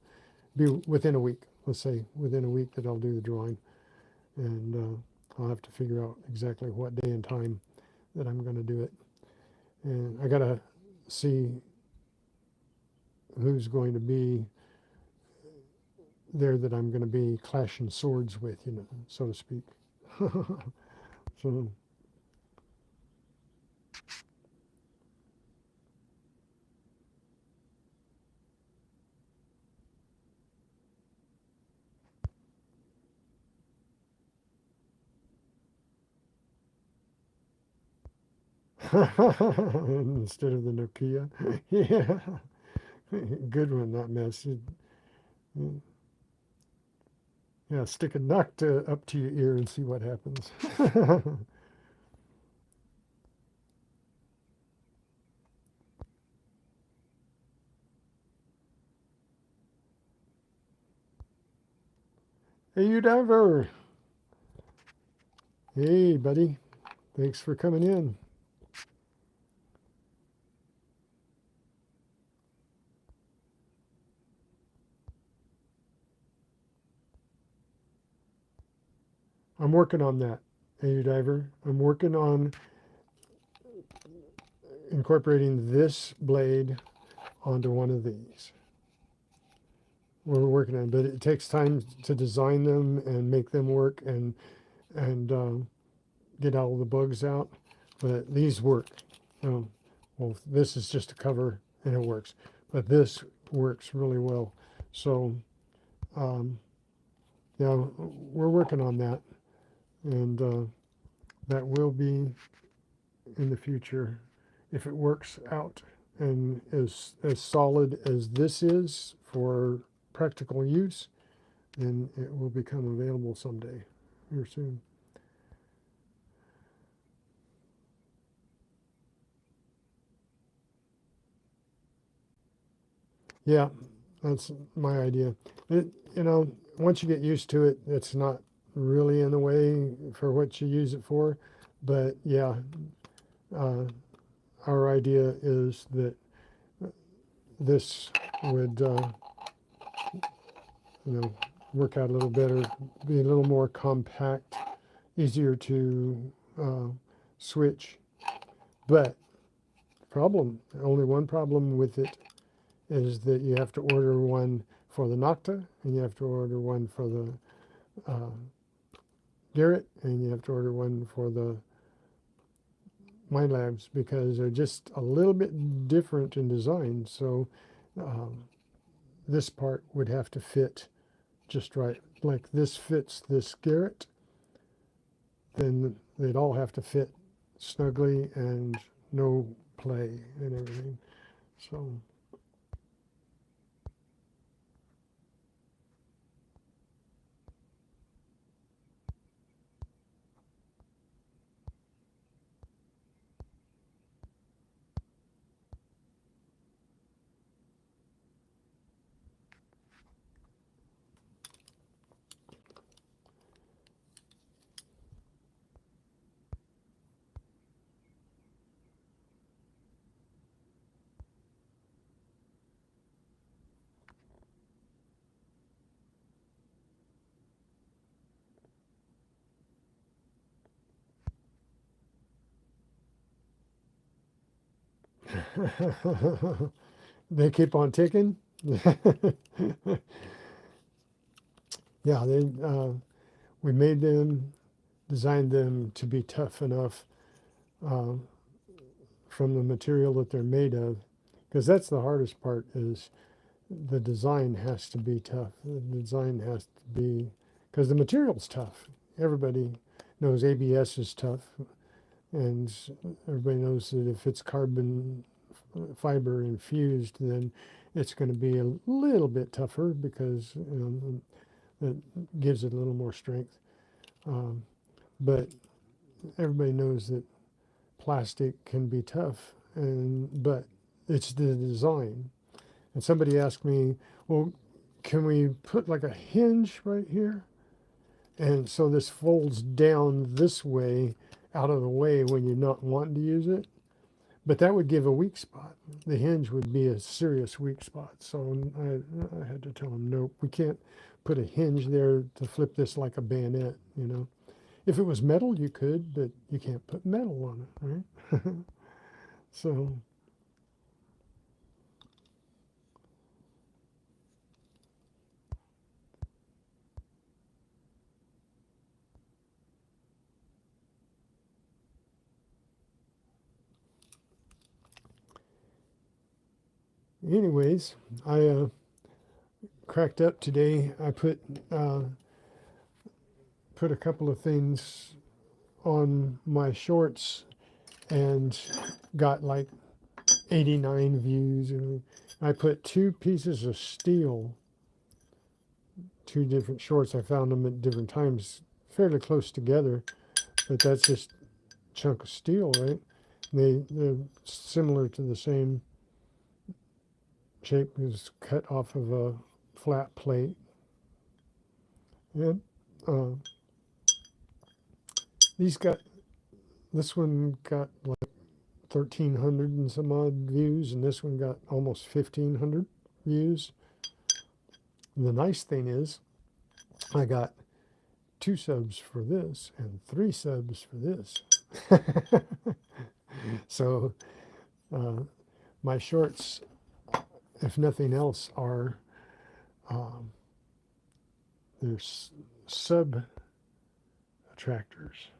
Be within a week, let's say within a week that I'll do the drawing. And I'll have to figure out exactly what day and time that I'm going to do it. And I got to see who's going to be there that I'm going to be clashing swords with, so to speak. So instead of the Nokia. Yeah, good one, that mess. Yeah, stick a nocta up to your ear and see what happens. Hey, you diver. Hey, buddy. Thanks for coming in. I'm working on that, Hey, you diver. I'm working on incorporating this blade onto one of these. We're working on it, but it takes time to design them and make them work and get all the bugs out. But these work. Well, this is just a cover and it works, but this works really well. So, yeah, we're working on that, and that will be in the future if it works out. And as solid as this is for practical use, then it will become available someday, here soon. Yeah, that's my idea. Once you get used to it, it's not really in the way for what you use it for. But yeah, our idea is that this would, work out a little better, be a little more compact, easier to switch. But only one problem with it is that you have to order one for the Nocta, and you have to order one for the Garrett, and you have to order one for the Mind Labs because they're just a little bit different in design. So this part would have to fit just right. Like this fits this Garrett, then they'd all have to fit snugly and no play and everything. So They keep on ticking. Yeah, we made them, designed them to be tough enough uh, from the material that they're made of, because that's the hardest part. Is the design has to be tough. The design has to be, because the material's tough. Everybody knows ABS is tough, and everybody knows that if it's carbon fiber infused, then it's going to be a little bit tougher because that gives it a little more strength. Um, but everybody knows that plastic can be tough, but it's the design. And somebody asked me, well, can we put like a hinge right here? And so this folds down this way, out of the way when you're not wanting to use it. But that would give a weak spot. The hinge would be a serious weak spot. So I had to tell him, nope, we can't put a hinge there to flip this like a bayonet, you know. If it was metal, you could, but you can't put metal on it, right? So, anyways, I cracked up today. I put a couple of things on my shorts and got like 89 views. And I put 2 pieces of steel, 2 different shorts. I found them at different times, fairly close together, but that's just a chunk of steel, right? They're similar to the same shape. It was cut off of a flat plate. And uh, this one got like 1,300 and some odd views, and this one got almost 1,500 views. And the nice thing is, I got 2 subs for this and 3 subs for this. So my shorts, if nothing else, are there's sub attractors.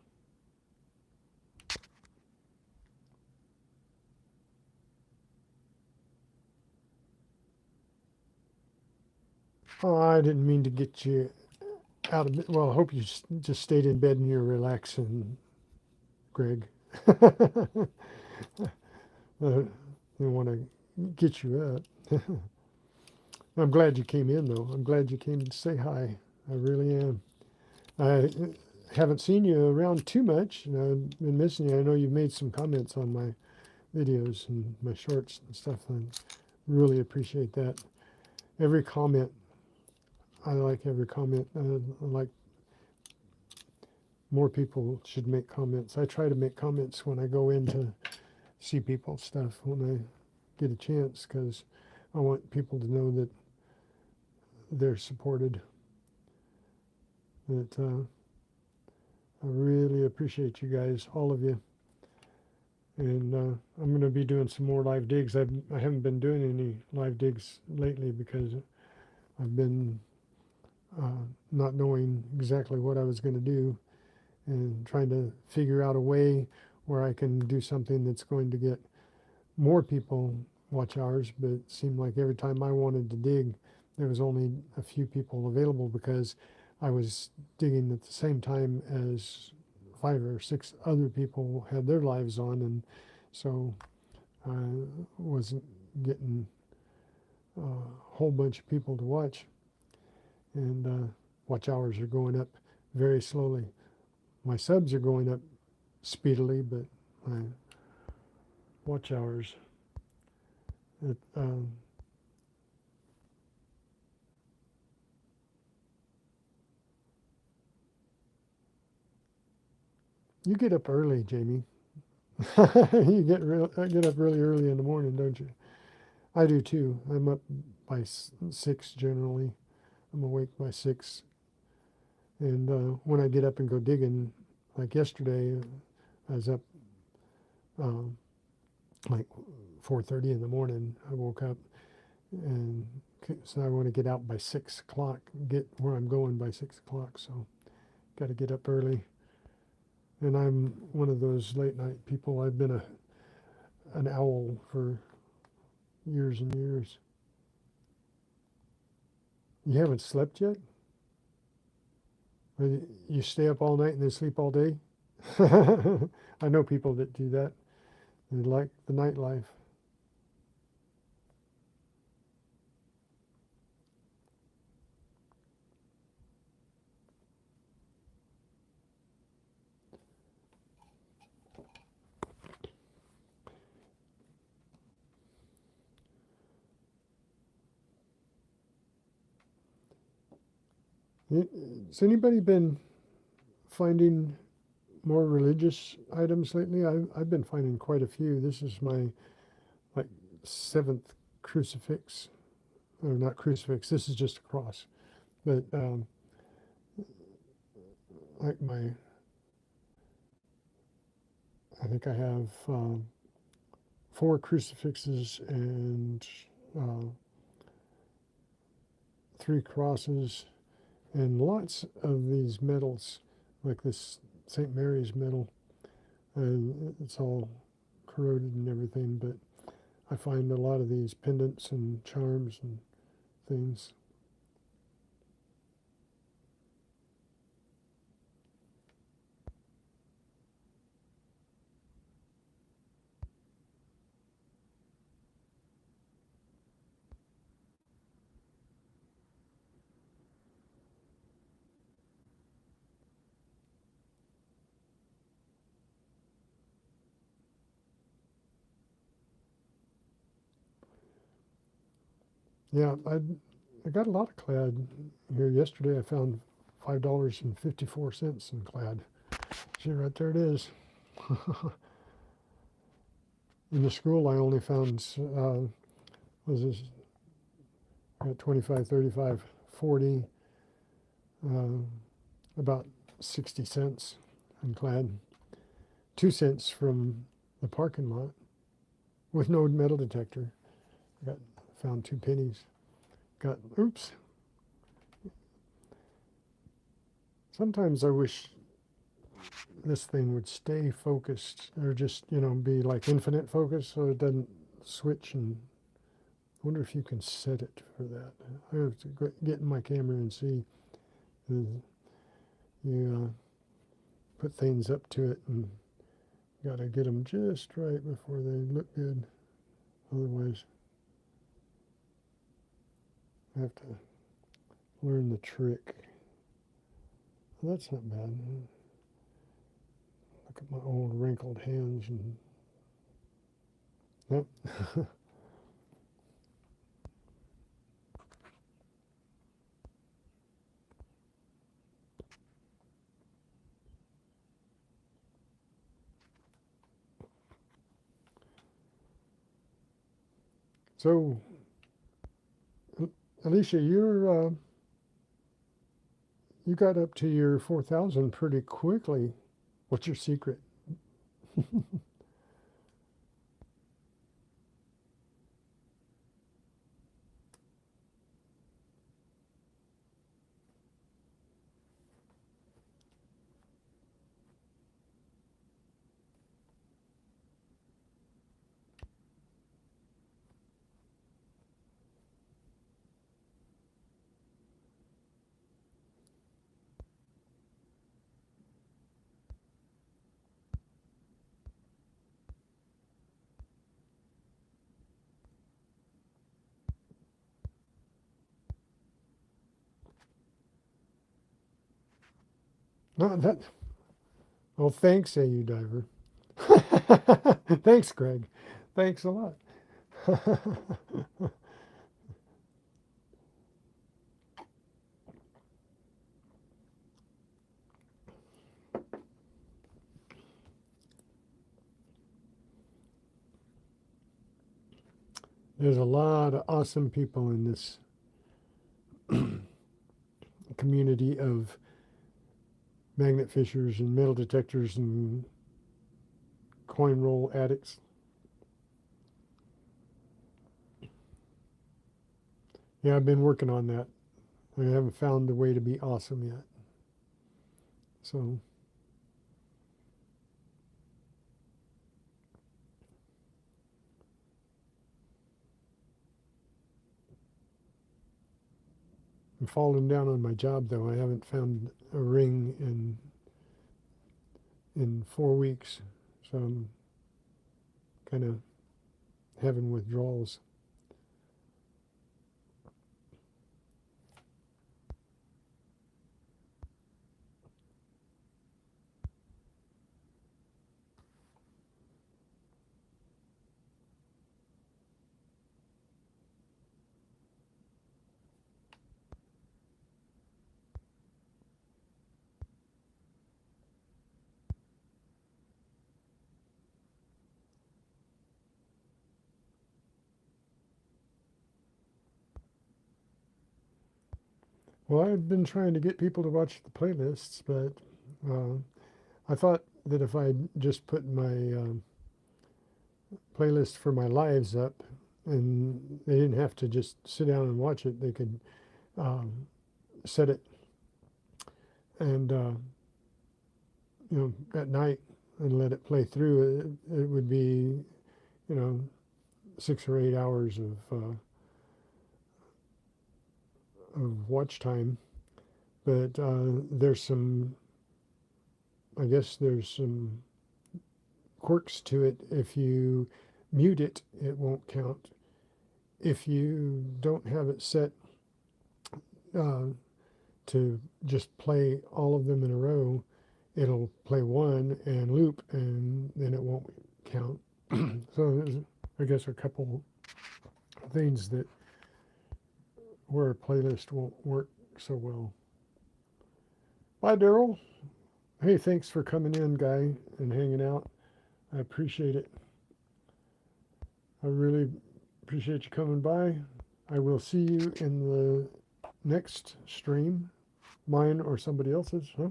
Oh, I didn't mean to get you out of bed. Well, I hope you just stayed in bed and you're relaxing, Greg. I didn't want to get you up. I'm glad you came in, though. I'm glad you came to say hi. I really am. I haven't seen you around too much, and I've been missing you. I know you've made some comments on my videos and my shorts and stuff. I really appreciate that. Every comment, I like every comment. I like more people should make comments. I try to make comments when I go in to see people's stuff when I get a chance, because I want people to know that they're supported. That I really appreciate you guys, all of you. And I'm going to be doing some more live digs. I haven't been doing any live digs lately because I've been not knowing exactly what I was going to do and trying to figure out a way where I can do something that's going to get more people watch hours. But it seemed like every time I wanted to dig, there was only a few people available because I was digging at the same time as 5 or 6 other people had their lives on, and so I wasn't getting a whole bunch of people to watch. And watch hours are going up very slowly. My subs are going up speedily, but my watch hours, it, you get up early, Jamie. You get up really early in the morning, don't you? I do too. I'm up by 6 generally. I'm awake by 6. And when I get up and go digging, like yesterday, I was up like 4:30 in the morning. I woke up, and so I want to get out by 6 o'clock, get where I'm going by 6 o'clock. So got to get up early. And I'm one of those late night people. I've been an owl for years and years. You haven't slept yet? Or you stay up all night and then sleep all day? I know people that do that. They like the nightlife. Has anybody been finding more religious items lately? I've been finding quite a few. This is my like seventh crucifix, or not crucifix. This is just a cross, but like I think I have 4 crucifixes and uh, 3 crosses, and lots of these medals, like this St. Mary's medal. It's all corroded and everything, but I find a lot of these pendants and charms and things. Yeah, I got a lot of clad here. Yesterday I found $5.54 in clad. See, right there it is. In the school I only found, was this, got 25, 35, 40, about 60 cents in clad. 2 cents from the parking lot with no metal detector. I found 2 pennies. Oops. Sometimes I wish this thing would stay focused, or just, be like infinite focus so it doesn't switch. And I wonder if you can set it for that. I have to get in my camera and see. You put things up to it and got to get them just right before they look good. Otherwise, I have to learn the trick. Well, that's not bad. Look at my old wrinkled hands and yep. So, Alicia, you got up to your 4,000 pretty quickly. What's your secret? No, that. Well, thanks, AU Diver. Thanks, Greg. Thanks a lot. There's a lot of awesome people in this community of magnet fishers and metal detectors and coin roll addicts. Yeah, I've been working on that. I haven't found the way to be awesome yet. So, I'm falling down on my job though. I haven't found a ring in 4 weeks. So I'm kind of having withdrawals. Well, I've been trying to get people to watch the playlists, but uh, I thought that if I just put my playlist for my lives up and they didn't have to just sit down and watch it, they could um, set it and at night and let it play through. It would be 6 or 8 hours of watch time. But I guess there's some quirks to it. If you mute it, it won't count. If you don't have it set uh, to just play all of them in a row, it'll play one and loop, and then it won't count. So there's, I guess, a couple things that where a playlist won't work so well. Bye, Daryl. Hey, thanks for coming in, guy, and hanging out. I appreciate it. I really appreciate you coming by. I will see you in the next stream, mine or somebody else's, huh?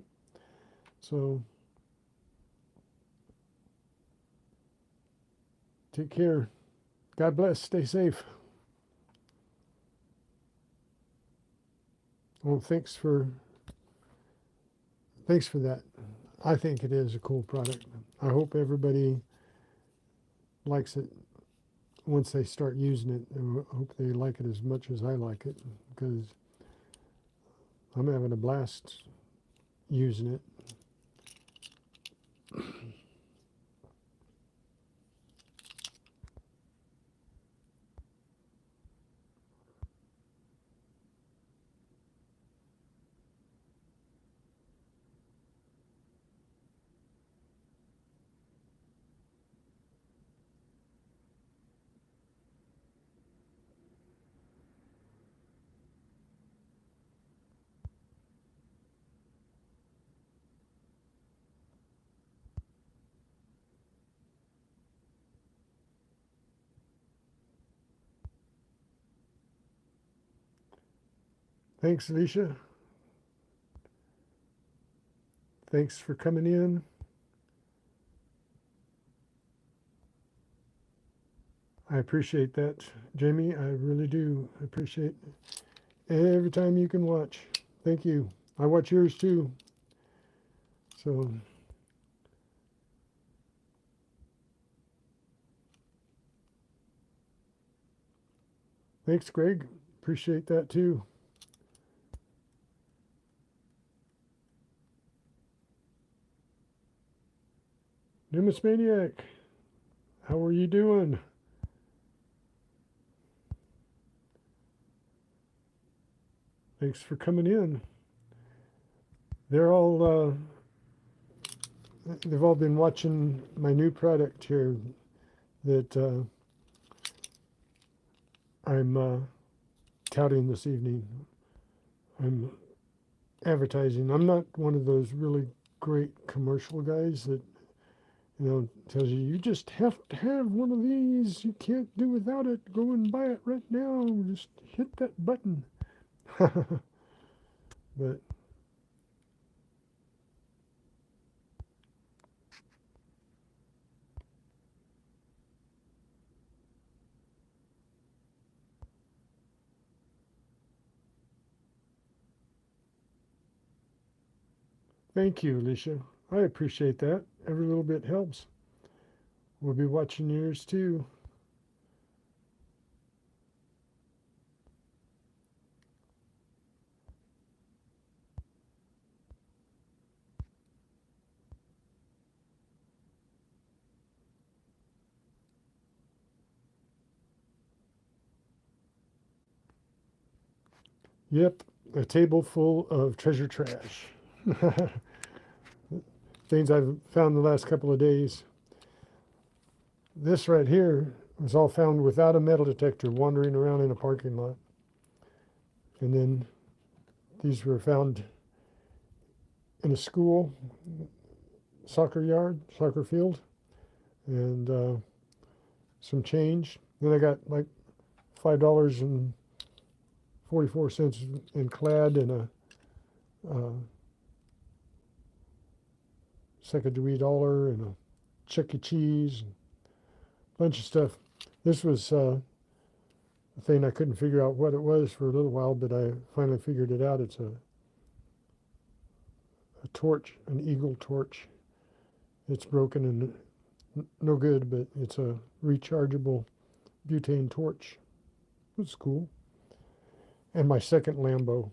So take care. God bless. Stay safe. Well, thanks for that. I think it is a cool product. I hope everybody likes it once they start using it. I hope they like it as much as I like it, because I'm having a blast using it. Thanks, Alicia. Thanks for coming in. I appreciate that, Jamie. I really do appreciate every time you can watch. Thank you. I watch yours too. So thanks, Greg. Appreciate that too. Numismaniac, how are you doing? Thanks for coming in. They're all they've all been watching my new product here that I'm touting this evening. I'm advertising. I'm not one of those really great commercial guys that tells you just have to have one of these. You can't do without it. Go and buy it right now. Just hit that button. But Thank you, Alicia. I appreciate that. Every little bit helps. We'll be watching yours too. Yep, a table full of treasure trash. Things I've found the last couple of days. This right here was all found without a metal detector wandering around in a parking lot. And then these were found in a school, soccer field, and some change. Then I got like $5.44 in clad and a $2 and a Chuck E. Cheese, and a bunch of stuff. This was a thing I couldn't figure out what it was for a little while, but I finally figured it out. It's a torch, an eagle torch. It's broken and no good, but it's a rechargeable butane torch. It's cool. And my second Lambo.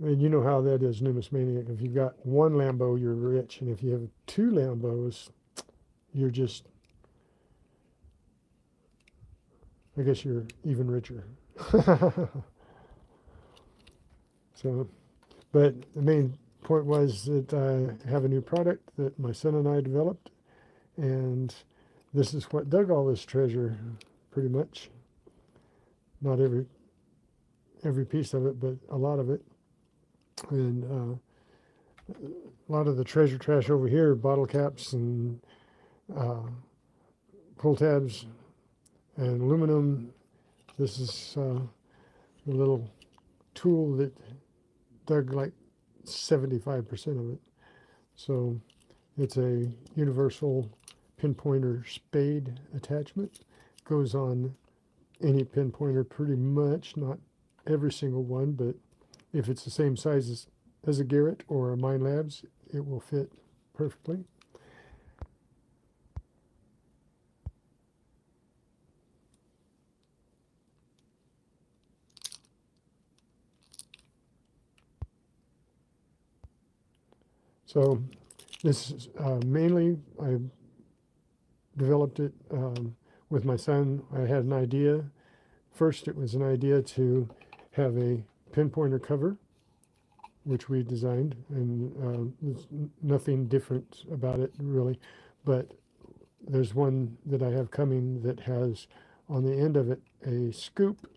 And you know how that is, numismaniac. If you've got one Lambo, you're rich. And if you have two Lambos, you're just, I guess you're even richer. So, but the main point was that I have a new product that my son and I developed. And this is what dug all this treasure, pretty much. Not every piece of it, but a lot of it. And a lot of the treasure trash over here, bottle caps and pull tabs and aluminum. This is the little tool that dug like 75% of it. So it's a universal pinpointer spade attachment. Goes on any pinpointer pretty much, not every single one, but if it's the same size as a Garrett or a Mine Labs, it will fit perfectly. So this is mainly, I developed it with my son. I had an idea. First, it was an idea to have a pinpointer cover, which we designed, and there's nothing different about it really, but there's one that I have coming that has on the end of it a scoop,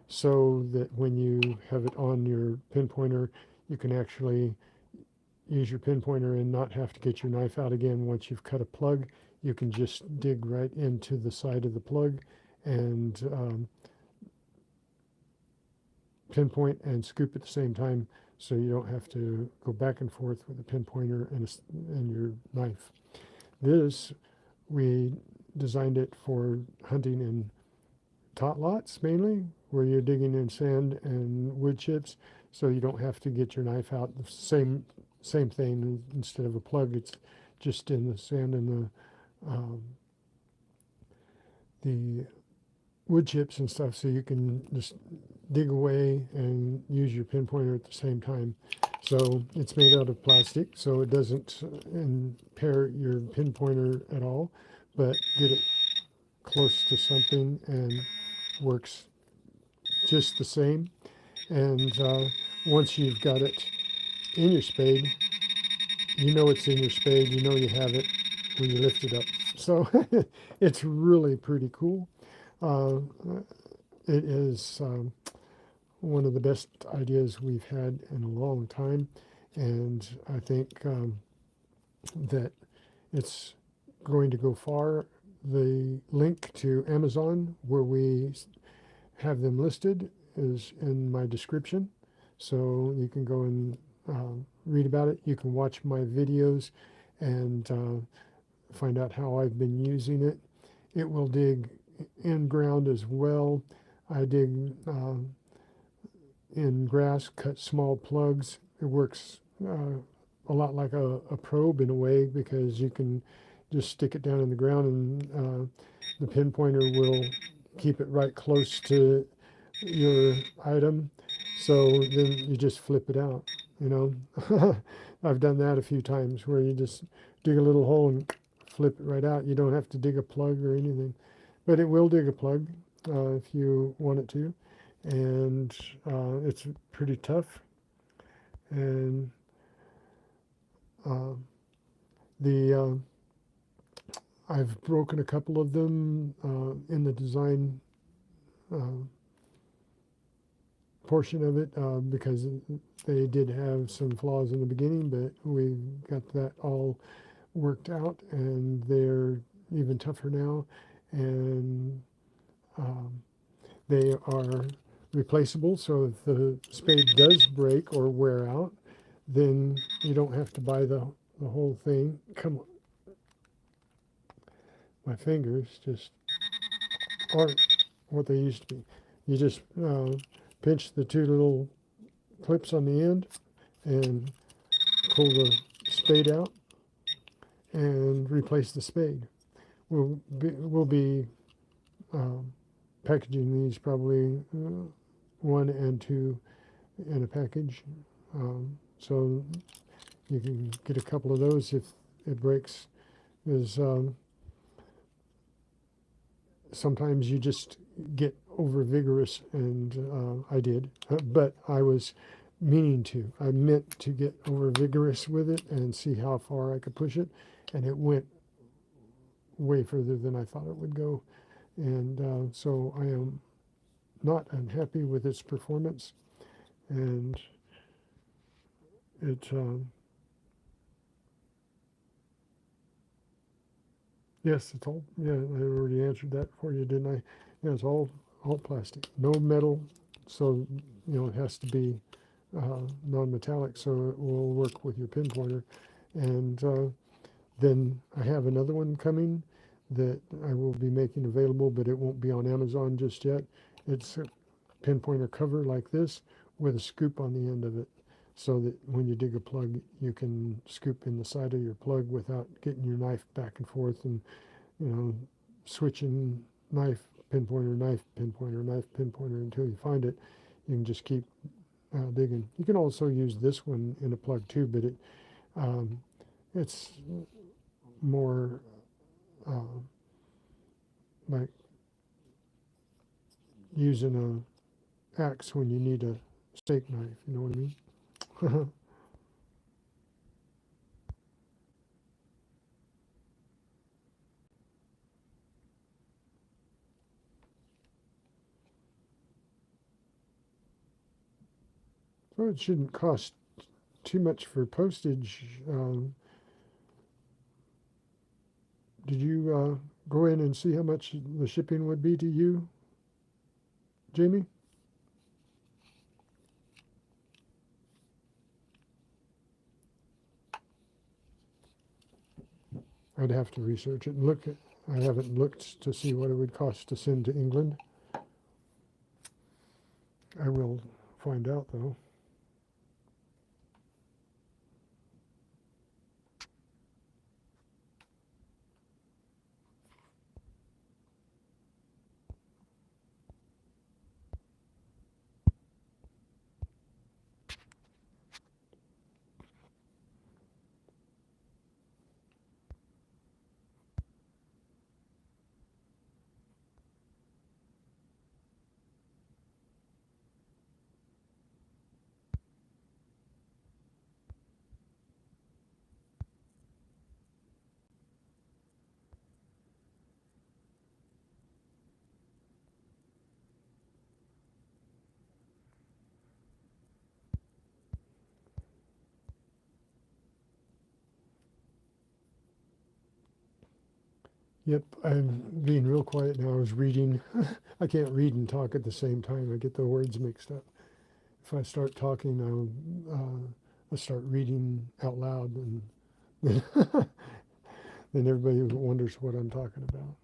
so that when you have it on your pinpointer, you can actually use your pinpointer and not have to get your knife out again. Once you've cut a plug, you can just dig right into the side of the plug and pinpoint and scoop at the same time, so you don't have to go back and forth with a pinpointer and your knife. This, we designed it for hunting in tot lots mainly, where you're digging in sand and wood chips, so you don't have to get your knife out. The same thing, instead of a plug, it's just in the sand and the wood chips and stuff, so you can just dig away and use your pinpointer at the same time. So it's made out of plastic, so it doesn't impair your pinpointer at all, but get it close to something and works just the same. And once you've got it in your spade, you know it's in your spade, you know you have it when you lift it up. So it's really pretty cool. It is one of the best ideas we've had in a long time, and I think that it's going to go far. The link to Amazon, where we have them listed, is in my description, so you can go and read about it. You can watch my videos and find out how I've been using it. It will dig in ground as well. I dig in grass, cut small plugs. It works a lot like a probe in a way, because you can just stick it down in the ground, and the pinpointer will keep it right close to your item. So then you just flip it out, you know. I've done that a few times, where you just dig a little hole and flip it right out. You don't have to dig a plug or anything, but it will dig a plug if you want it to. And it's pretty tough. And uh, the I've broken a couple of them in the design portion of it, because they did have some flaws in the beginning, but we got that all worked out, and they're even tougher now. And um, they are replaceable, so if the spade does break or wear out, then you don't have to buy the whole thing. Come on. My fingers just aren't what they used to be. You just pinch the two little clips on the end and pull the spade out and replace the spade. We'll be packaging these probably 1 and 2 in a package, so you can get a couple of those if it breaks. Because sometimes you just get over vigorous, and I did, but I was meaning to. I meant to get over vigorous with it and see how far I could push it, and it went way further than I thought it would go. And so I am not unhappy with its performance, and it yes, it's all, yeah, I already answered that for you, didn't I? Yeah, it's all plastic, no metal, so you know it has to be non-metallic, so it will work with your pinpointer. And then I have another one coming that I will be making available, but it won't be on Amazon just yet. It's a pinpointer cover like this with a scoop on the end of it, so that when you dig a plug, you can scoop in the side of your plug without getting your knife back and forth, and you know, switching knife, pinpointer, knife, pinpointer, knife, pinpointer until you find it. You can just keep digging. You can also use this one in a plug too, but it's more like using a axe when you need a steak knife. You know what I mean? So it shouldn't cost too much for postage. Did you go in and see how much the shipping would be to you, Jamie? I'd have to research it and look at. I haven't looked to see what it would cost to send to England. I will find out though. Yep, I'm being real quiet now. I was reading. I can't read and talk at the same time. I get the words mixed up. If I start talking, I'll start reading out loud, and then everybody wonders what I'm talking about.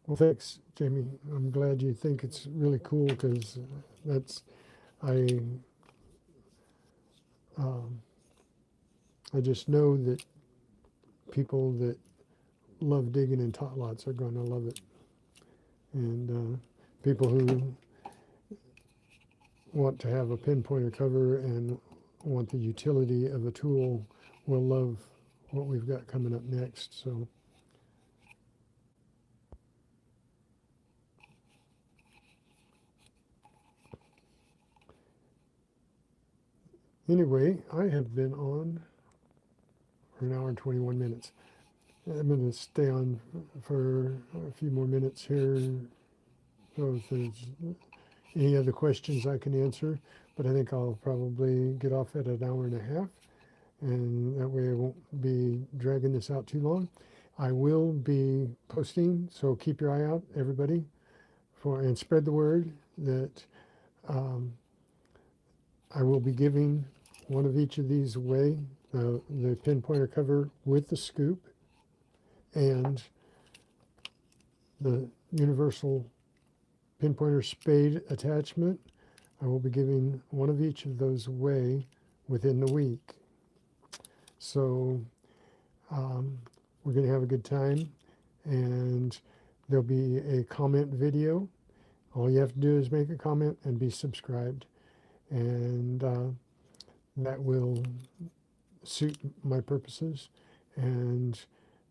Well, thanks, Jamie. I'm glad you think it's really cool because that's I um, I just know that people that love digging in tot lots are going to love it, and people who want to have a pinpointer cover and want the utility of a tool will love what we've got coming up next. So anyway, I have been on for an hour and 21 minutes. I'm going to stay on for a few more minutes here. So if there's any other questions I can answer, but I think I'll probably get off at an hour and a half, and that way I won't be dragging this out too long. I will be posting, so keep your eye out, everybody, and spread the word that um, I will be giving one of each of these away, the pinpointer cover with the scoop and the universal pinpointer spade attachment. I will be giving one of each of those away within the week. So we're going to have a good time, and there'll be a comment video. All you have to do is make a comment and be subscribed, and that will suit my purposes, and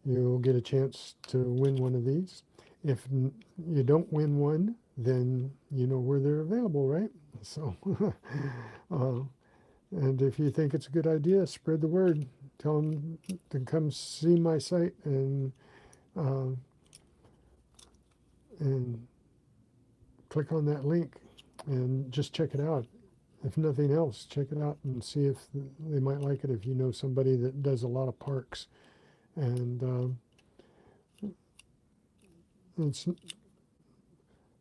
you'll get a chance to win one of these. If you don't win one, then you know where they're available, right? So, and if you think it's a good idea, spread the word. Tell them to come see my site uh, and click on that link and just check it out. If nothing else, check it out and see if they might like it. If you know somebody that does a lot of parks, and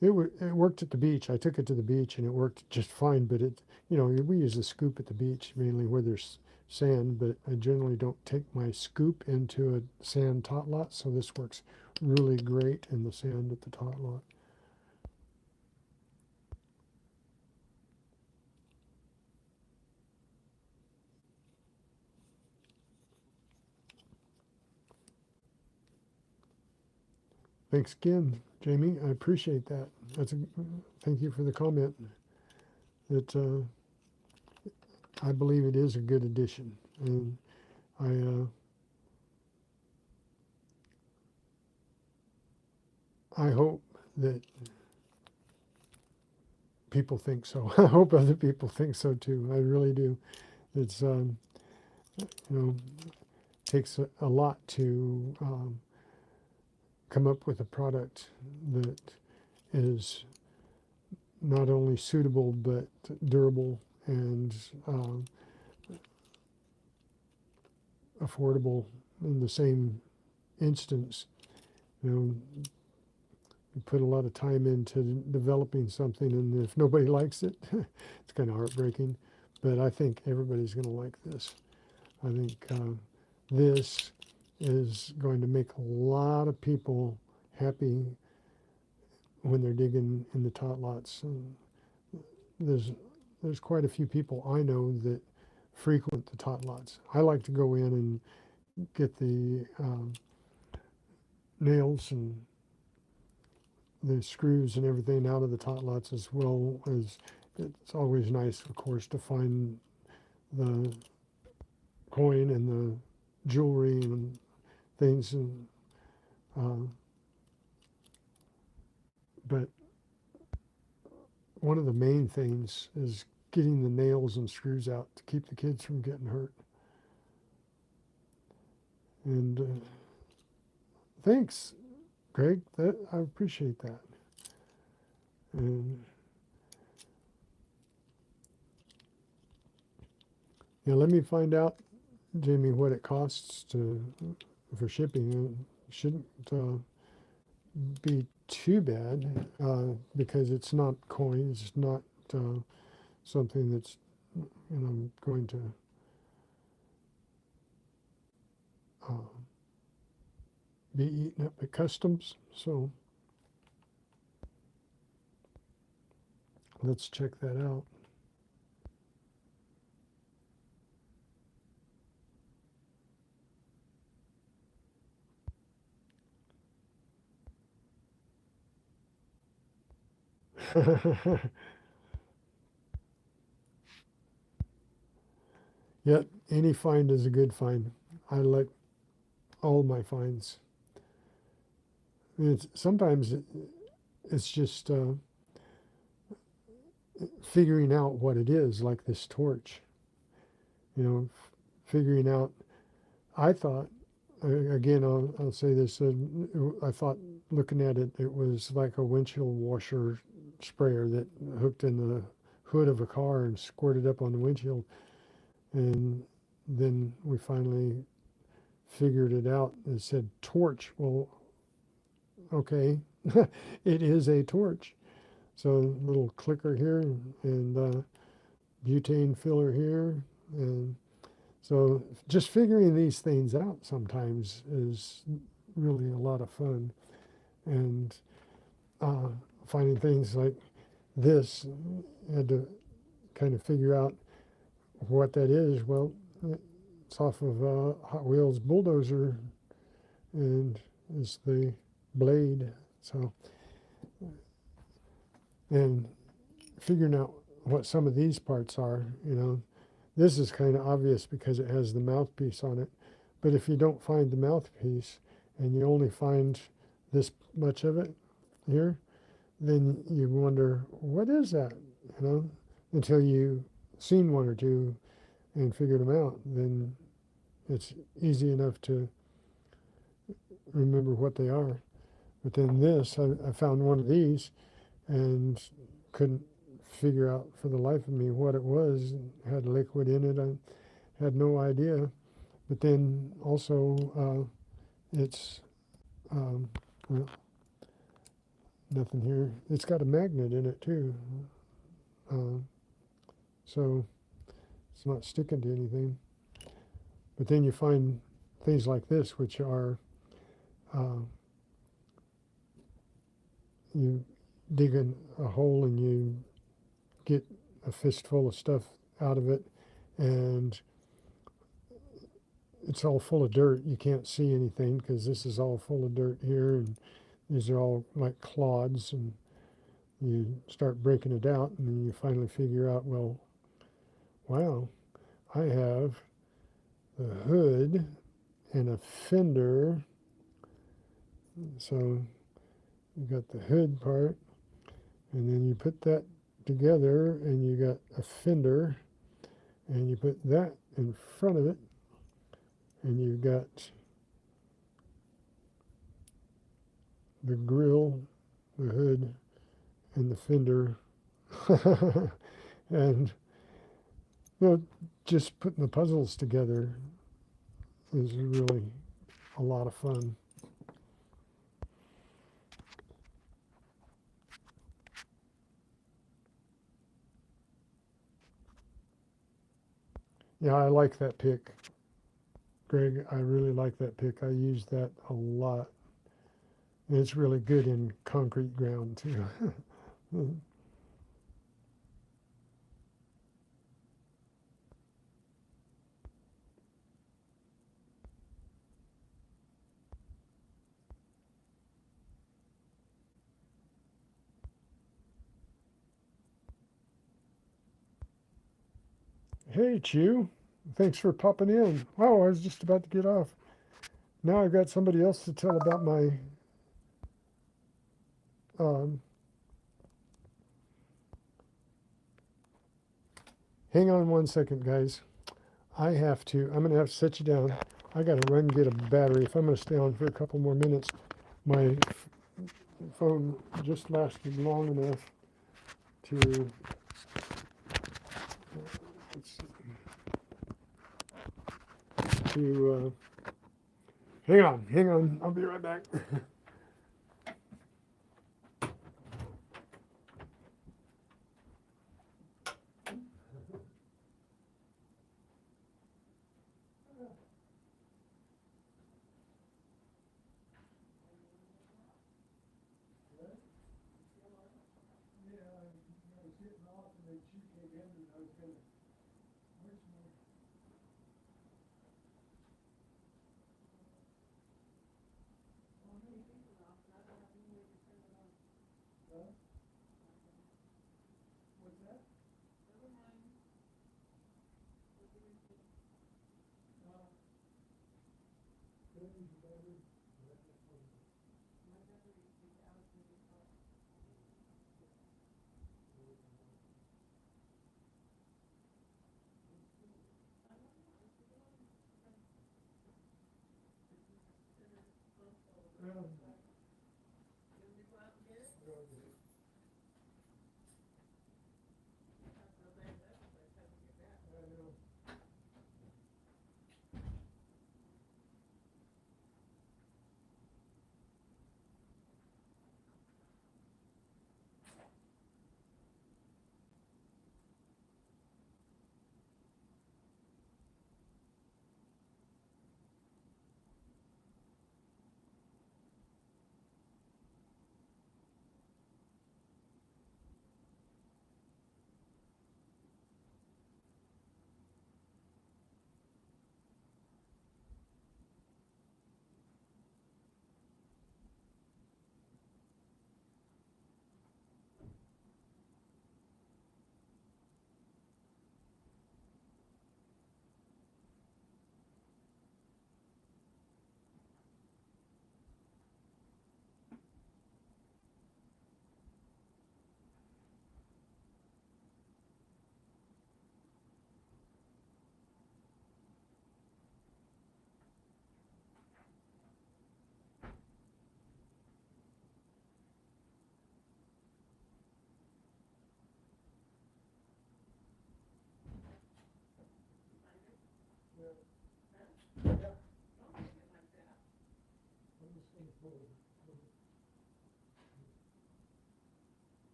it worked at the beach. I took it to the beach and it worked just fine. But we use the scoop at the beach mainly where there's sand. But I generally don't take my scoop into a sand tot lot, so this works really great in the sand at the tot lot. Thanks again, Jamie. I appreciate that. Thank you for the comment. That I believe it is a good addition, and I hope that people think so. I hope other people think so too. I really do. It's takes a lot to come up with a product that is not only suitable but durable and affordable in the same instance. You put a lot of time into developing something, and if nobody likes it, it's kind of heartbreaking. But I think everybody's going to like this. I think this is going to make a lot of people happy when they're digging in the tot lots. And there's quite a few people I know that frequent the tot lots. I like to go in and get the nails and the screws and everything out of the tot lots, as well as it's always nice, of course, to find the coin and the jewelry and things. And but one of the main things is getting the nails and screws out to keep the kids from getting hurt. And thanks, Greg. I appreciate that. And let me find out, Jamie, what it costs for shipping. It shouldn't be too bad because it's not coins. It's not something that's going to be eaten up at customs. So Let's check that out. Yet any find is a good find. I like all my finds. Sometimes it's just figuring out what it is, like this torch. You know, figuring out. I thought, again, I'll say this. I thought looking at it, it was like a windshield washer sprayer that hooked in the hood of a car and squirted up on the windshield. And then we finally figured it out. It said torch. Well, okay, it is a torch. So little clicker here and butane filler here. And so just figuring these things out sometimes is really a lot of fun. And finding things like this, had to kind of figure out what that is. Well, it's off of Hot Wheels bulldozer and is the blade. So, and figuring out what some of these parts are, you know, this is kind of obvious because it has the mouthpiece on it. But if you don't find the mouthpiece and you only find this much of it here, then you wonder, what is that? You know, until you seen one or two and figured them out, then it's easy enough to remember what they are. But then this, I found one of these and couldn't figure out for the life of me what it was. It had liquid in it. I had no idea. But then also it's, well, nothing here. It's got a magnet in it too. So it's not sticking to anything. But then you find things like this, which are, you dig in a hole and you get a fistful of stuff out of it, and it's all full of dirt. You can't see anything because this is all full of dirt here, and these are all like clods, and you start breaking it out, and then you finally figure out, well, wow, I have the hood and a fender. So you got the hood part, and then you put that together, and you got a fender, and you put that in front of it, and you've got the grill, the hood, and the fender. And you know, just putting the puzzles together is really a lot of fun. Yeah, I like that pick, Greg. I really like that pick. I use that a lot. And it's really good in concrete ground too. Hey, Chew. Thanks for popping in. Wow, I was just about to get off. Now I've got somebody else to tell about my um, hang on one second, guys. I'm going to have to set you down. I got to run and get a battery. If I'm going to stay on for a couple more minutes, my phone just lasted long enough to, hang on, I'll be right back.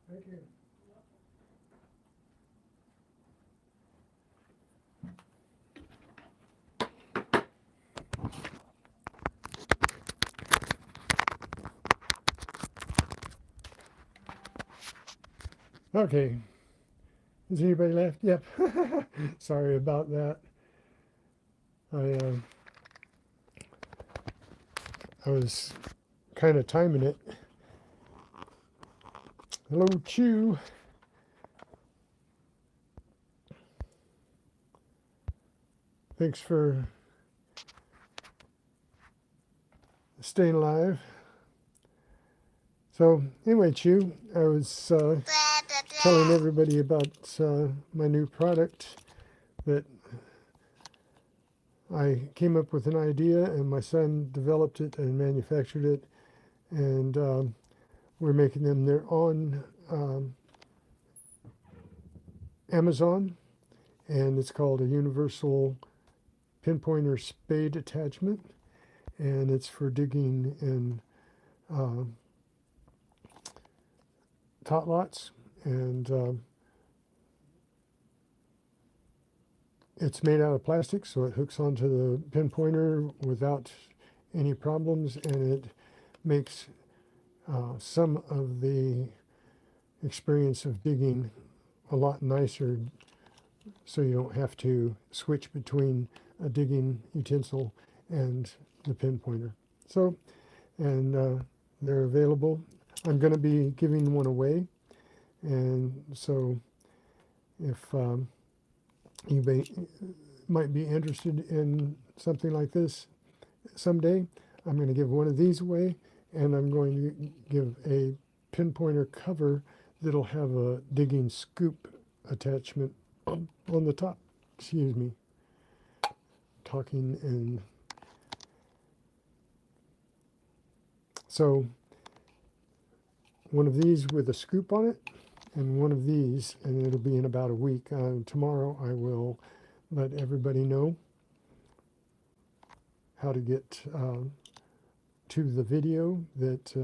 Thank you. Okay. Is anybody left? Yep. Sorry about that. I was kind of timing it. Hello, Chew. Thanks for staying alive. So anyway, Chew, I was telling everybody about my new product that I came up with an idea and my son developed it and manufactured it, and we're making them. They're on Amazon, and it's called a Universal Pinpointer Spade Attachment, and it's for digging in tot lots, and it's made out of plastic, so it hooks onto the pinpointer without any problems, and it makes some of the experience of digging a lot nicer, so you don't have to switch between a digging utensil and the pinpointer. So, and they're available. I'm going to be giving one away, and so if you might be interested in something like this someday, I'm going to give one of these away, and I'm going to give a pinpointer cover that'll have a digging scoop attachment on the top. Excuse me, talking, and so one of these with a scoop on it, and one of these, and it'll be in about a week. Tomorrow I will let everybody know how to get to the video that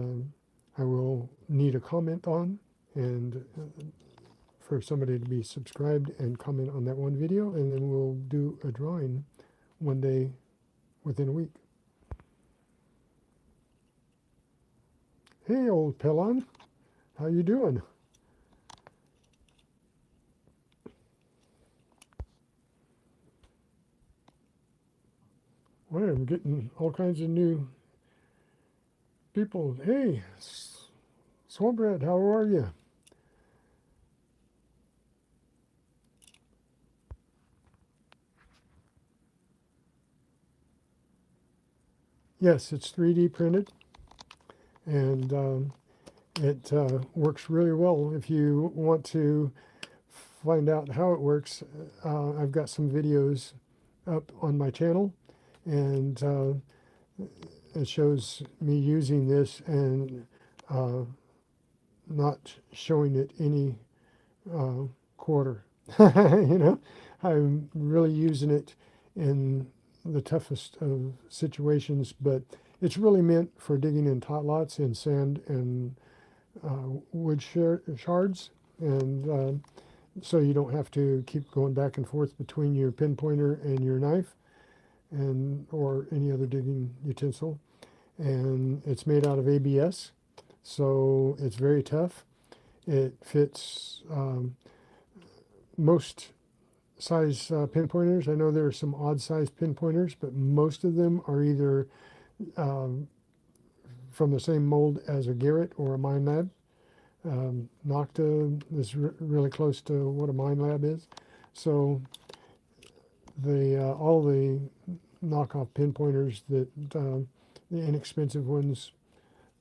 I will need a comment on, and for somebody to be subscribed and comment on that one video, and then we'll do a drawing one day within a week. Hey, old Pellon, how you doing? Well, I'm getting all kinds of new people. Hey, Swamp Rat, how are you? Yes, it's 3D printed, and it works really well. If you want to find out how it works, I've got some videos up on my channel, and it shows me using this and not showing it any quarter. You know, I'm really using it in the toughest of situations, but it's really meant for digging in tot lots in sand and wood shards, and so you don't have to keep going back and forth between your pinpointer and your knife and or any other digging utensil. And it's made out of ABS, so it's very tough. It fits most size pinpointers. I know there are some odd size pinpointers, but most of them are either from the same mold as a Garrett or a Minelab. Nocta is really close to what a Minelab is. So all the knockoff pinpointers, that the inexpensive ones,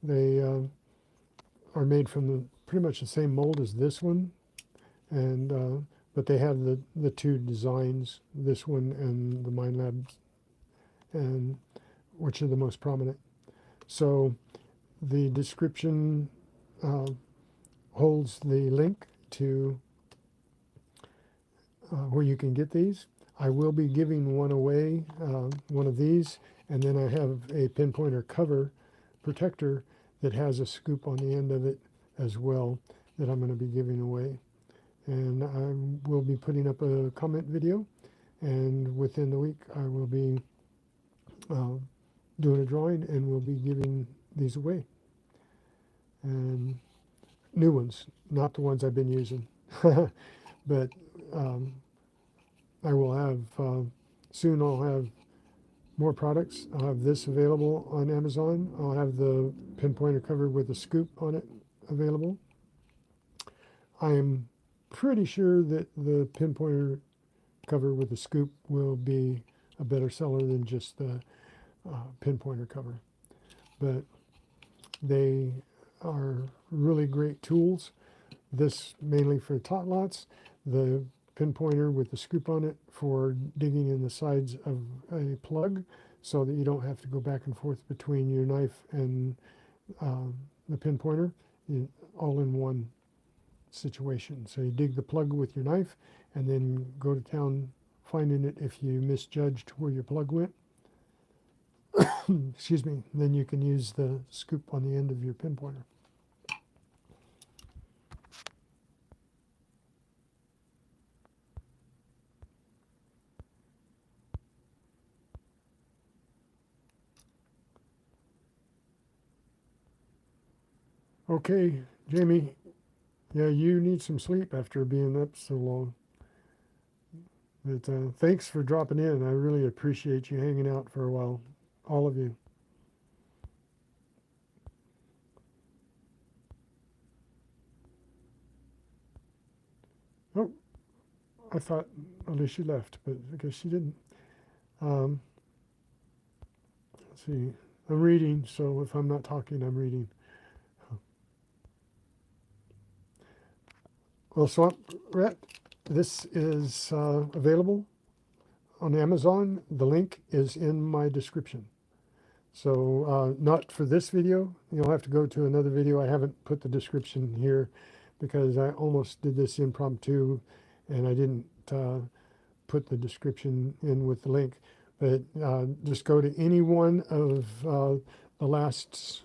they are made from pretty much the same mold as this one, and but they have the two designs, this one and the Minelab, and which are the most prominent. So the description holds the link to where you can get these. I will be giving one away, one of these, and then I have a pinpointer cover protector that has a scoop on the end of it as well that I'm going to be giving away. And I will be putting up a comment video, and within the week I will be doing a drawing, and we'll be giving these away. And new ones, not the ones I've been using. But I will have, soon I'll have more products. I'll have this available on Amazon. I'll have the pinpointer cover with a scoop on it available. I'm pretty sure that the pinpointer cover with the scoop will be a better seller than just the pinpointer cover. But they are really great tools. This mainly for tot lots, the pinpointer with the scoop on it for digging in the sides of a plug, so that you don't have to go back and forth between your knife and the pinpointer, all in one situation. So you dig the plug with your knife and then go to town finding it if you misjudged where your plug went. Excuse me. Then you can use the scoop on the end of your pinpointer. Okay, Jamie, yeah, you need some sleep after being up so long. But thanks for dropping in. I really appreciate you hanging out for a while, all of you. Oh, I thought Alicia left, but I guess she didn't. Let's see. I'm reading, so if I'm not talking, I'm reading. Well, Swamp Rat, this is available on Amazon. The link is in my description. So not for this video. You'll have to go to another video. I haven't put the description here because I almost did this impromptu and I didn't put the description in with the link. But just go to any one of the last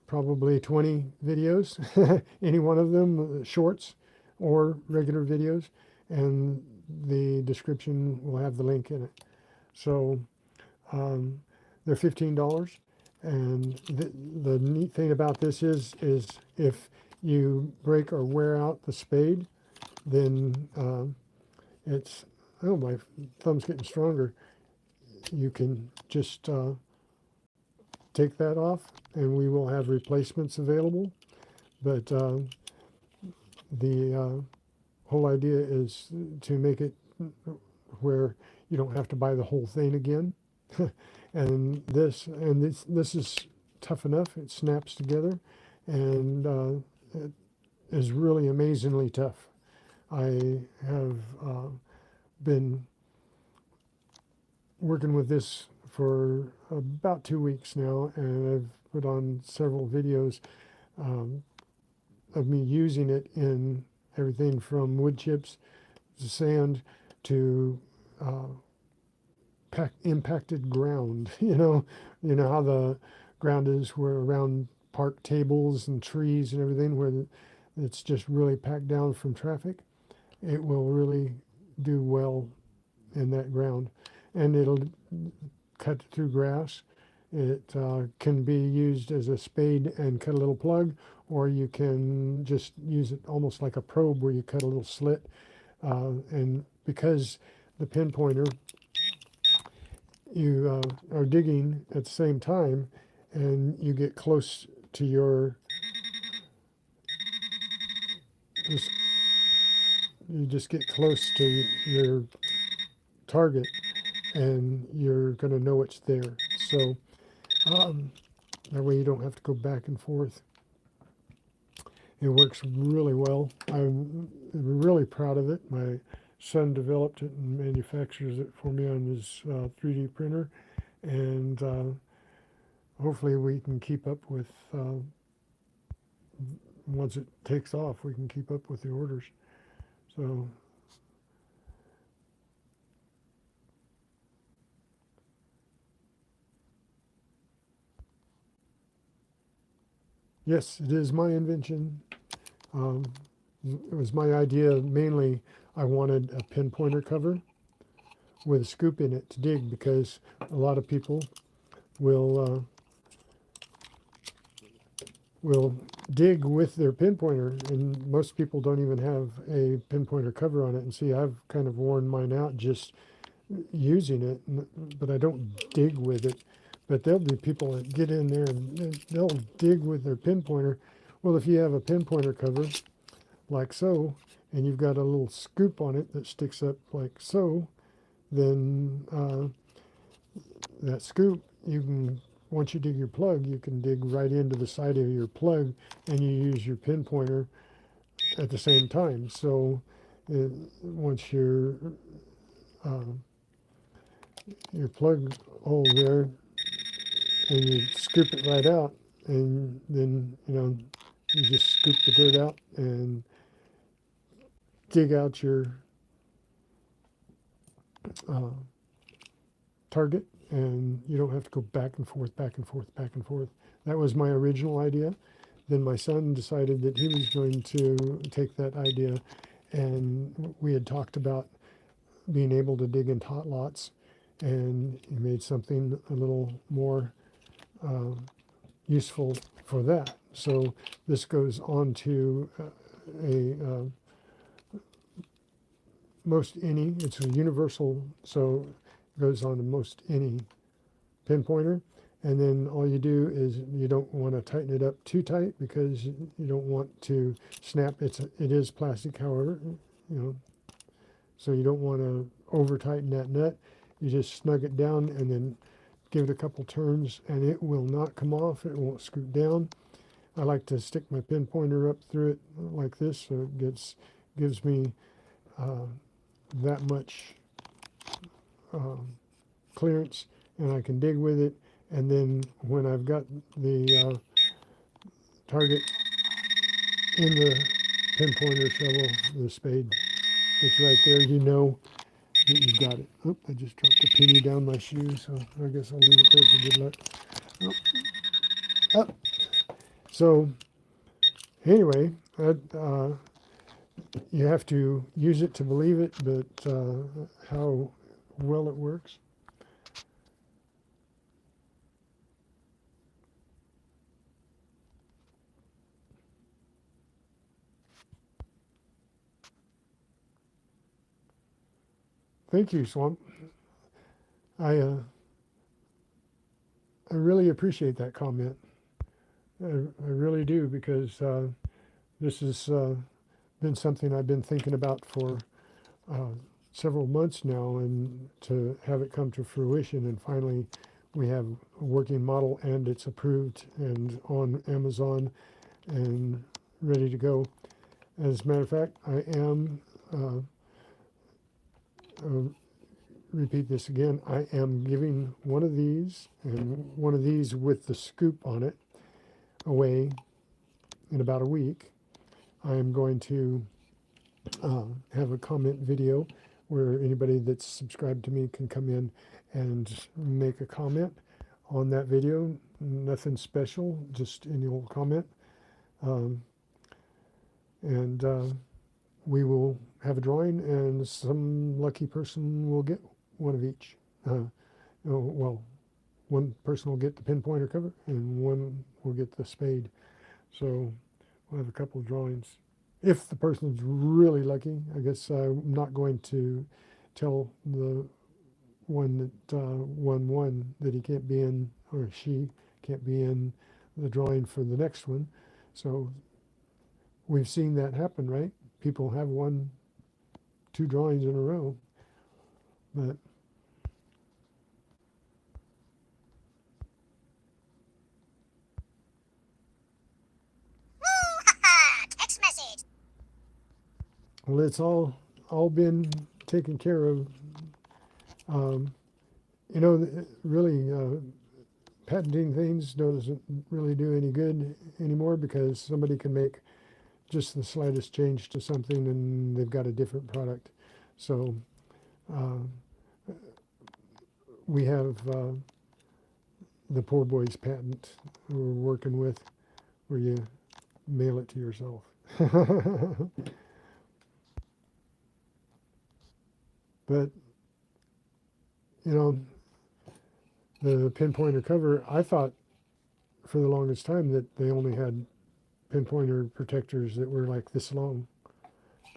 probably 20 videos, any one of them, shorts or regular videos, and the description will have the link in it. So they're $15, and the neat thing about this is if you break or wear out the spade, then it's, oh, my thumb's getting stronger. You can just take that off, and we will have replacements available. But the whole idea is to make it where you don't have to buy the whole thing again. And this is tough enough. It snaps together, and it is really amazingly tough. I have been working with this for about 2 weeks now, and I've put on several videos um, of me using it in everything from wood chips to sand to uh, impacted ground. You know how the ground is where around park tables and trees and everything where it's just really packed down from traffic. It will really do well in that ground, and it'll cut through grass. It can be used as a spade and cut a little plug, or you can just use it almost like a probe where you cut a little slit. And because the pinpointer, you are digging at the same time, and you get close to just, you just get close to your target, and you're going to know it's there. So that way you don't have to go back and forth. It works really well. I'm really proud of it. My son developed it and manufactures it for me on his 3D printer, and hopefully we can keep up with, once it takes off, we can keep up with the orders. So yes, it is my invention. It was my idea. Mainly, I wanted a pinpointer cover with a scoop in it to dig, because a lot of people will dig with their pinpointer, and most people don't even have a pinpointer cover on it. And see, I've kind of worn mine out just using it, but I don't dig with it. But there'll be people that get in there and they'll dig with their pinpointer. Well, if you have a pinpointer cover like so, and you've got a little scoop on it that sticks up like so, then that scoop, you can, once you dig your plug, you can dig right into the side of your plug, and you use your pinpointer at the same time. So once uh, your plug hole there, and you scoop it right out, and then you just scoop the dirt out and dig out your uh, target, and you don't have to go back and forth, back and forth, back and forth. That was my original idea. Then my son decided that he was going to take that idea, and we had talked about being able to dig in tot lots, and he made something a little more useful for that. So this goes on to a most any. It's a universal, so it goes on to most any pinpointer. And then all you do is, you don't want to tighten it up too tight, because you don't want to snap. It is plastic, however, so you don't want to over tighten that nut. You just snug it down and then give it a couple turns, and it will not come off. It won't scoot down. I like to stick my pinpointer up through it like this, so it gives me that much clearance, and I can dig with it. And then when I've got the target in the pinpointer shovel, the spade, it's right there. You know that you've got it. Oh, I just dropped a penny down my shoe, so I guess I'll leave it there for good luck. Oh. Up. So anyway, you have to use it to believe it, but how well it works. Thank you, Swamp. I really appreciate that comment. I really do, because this has been something I've been thinking about for several months now, and to have it come to fruition, and finally we have a working model and it's approved and on Amazon and ready to go. As a matter of fact, I am, uh, repeat this again, I am giving one of these and one of these with the scoop on it away in about a week. I am going to have a comment video where anybody that's subscribed to me can come in and make a comment on that video. Nothing special, just any old comment. And we will have a drawing, and some lucky person will get one of each. Well, one person will get the pinpointer cover, and one will get the spade. So we'll have a couple of drawings. If the person's really lucky, I guess I'm not going to tell the one that won one that he can't be in, or she can't be in the drawing for the next one. So we've seen that happen, right? People have won 2 drawings in a row, but Text message. well, it's all been taken care of. You know, really, patenting things doesn't really do any good anymore, because somebody can make just the slightest change to something and they've got a different product. So we have the poor boy's patent we're working with, where you mail it to yourself. But, you know, the pinpointer cover, I thought for the longest time that they only had pinpointer protectors that were like this long.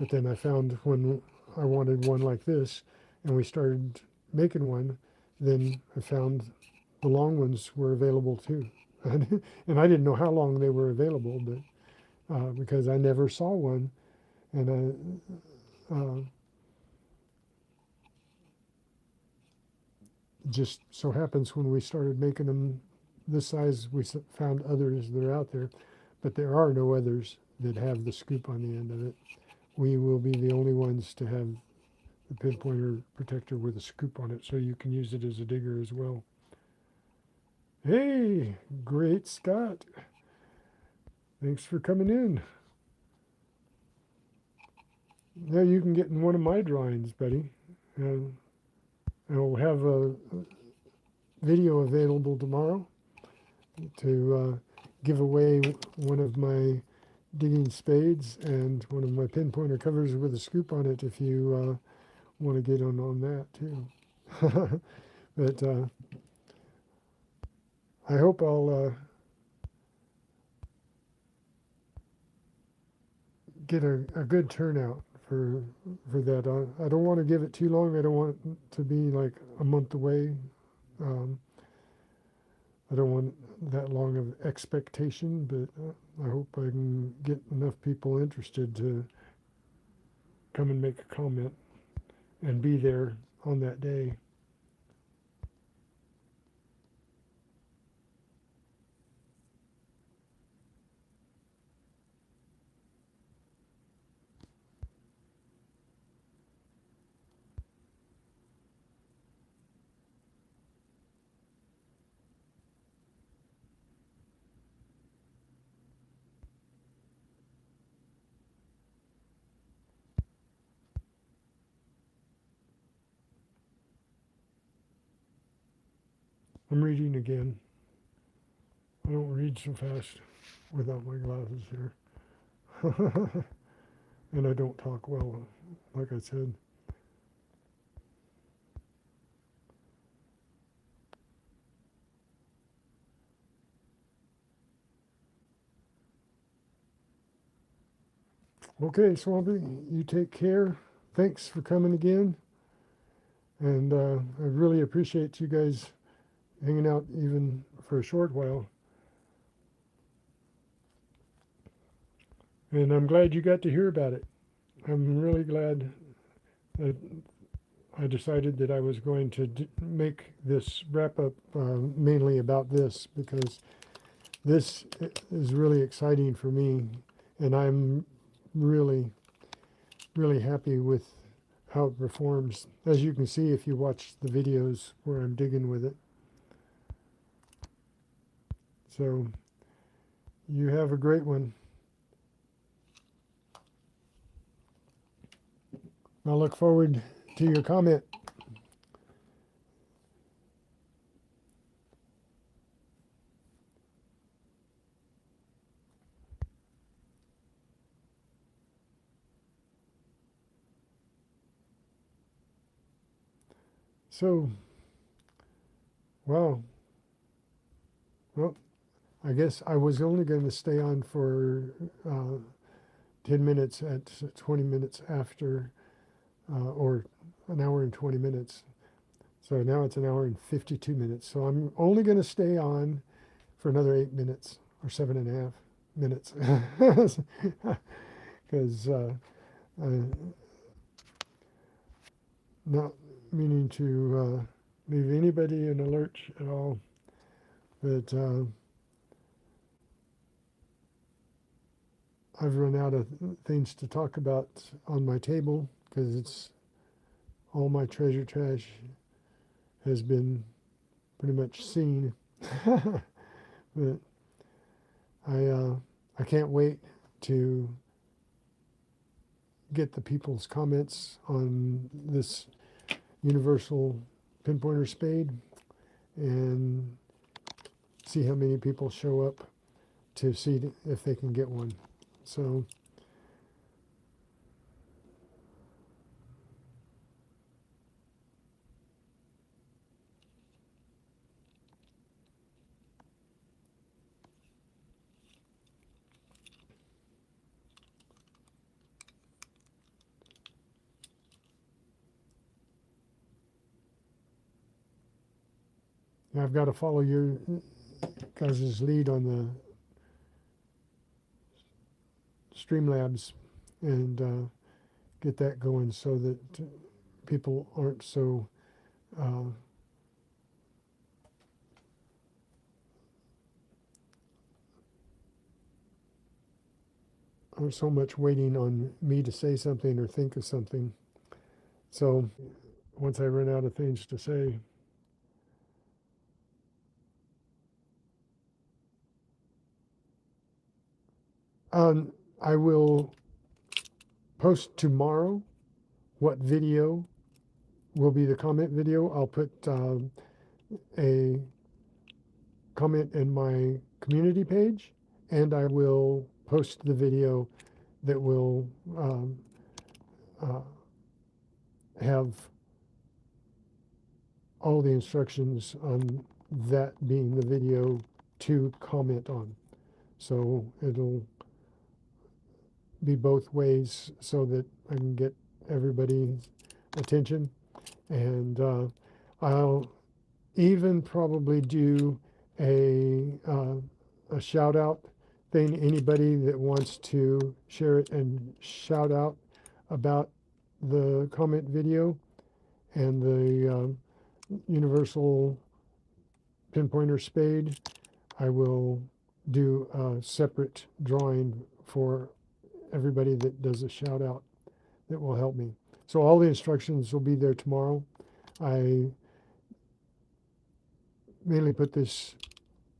But then I found when I wanted one like this and we started making one, then I found the long ones were available too. And I didn't know how long they were available, but because I never saw one. And just so happens when we started making them this size, we found others that are out there, but there are no others that have the scoop on the end of it. We will be the only ones to have the pinpointer protector with a scoop on it, so you can use it as a digger as well. Hey, great Scott. Thanks for coming in. Now you can get in one of my drawings, buddy. I'll have a video available tomorrow to give away one of my digging spades and one of my pinpointer covers with a scoop on it, if you want to get on that too. But I hope I'll get a good turnout for that. I don't want to give it too long. I don't want it to be like a month away. I don't want that long of expectation, but I hope I can get enough people interested to come and make a comment and be there on that day. I'm reading again. I don't read so fast without my glasses here. And I don't talk well, like I said. Okay, Swampy, you take care. Thanks for coming again. And I really appreciate you guys hanging out even for a short while. And I'm glad you got to hear about it. I'm really glad that I decided that I was going to make this wrap up mainly about this, because this is really exciting for me, and I'm really, really happy with how it performs, as you can see if you watch the videos where I'm digging with it. So you have a great one. I look forward to your comment. So, wow. Well, I guess I was only going to stay on for 10 minutes at 20 minutes after, or an hour and 20 minutes. So now it's an hour and 52 minutes. So I'm only going to stay on for another 8 minutes or 7.5 minutes. Because not meaning to leave anybody in a lurch at all. But I've run out of things to talk about on my table, because it's all my treasure trash has been pretty much seen. But I can't wait to get the people's comments on this universal pinpointer spade and see how many people show up to see if they can get one. So I've got to follow your guys' lead on the Streamlabs and get that going, so that people aren't so much waiting on me to say something or think of something. So once I run out of things to say, I will post tomorrow what video will be the comment video. I'll put a comment in my community page, and I will post the video that will have all the instructions on that being the video to comment on. So it'll be both ways, so that I can get everybody's attention. And I'll even probably do a shout out thing. Anybody that wants to share it and shout out about the comment video and the universal pinpointer spade, I will do a separate drawing for everybody that does a shout out that will help me. So all the instructions will be there tomorrow. I mainly put this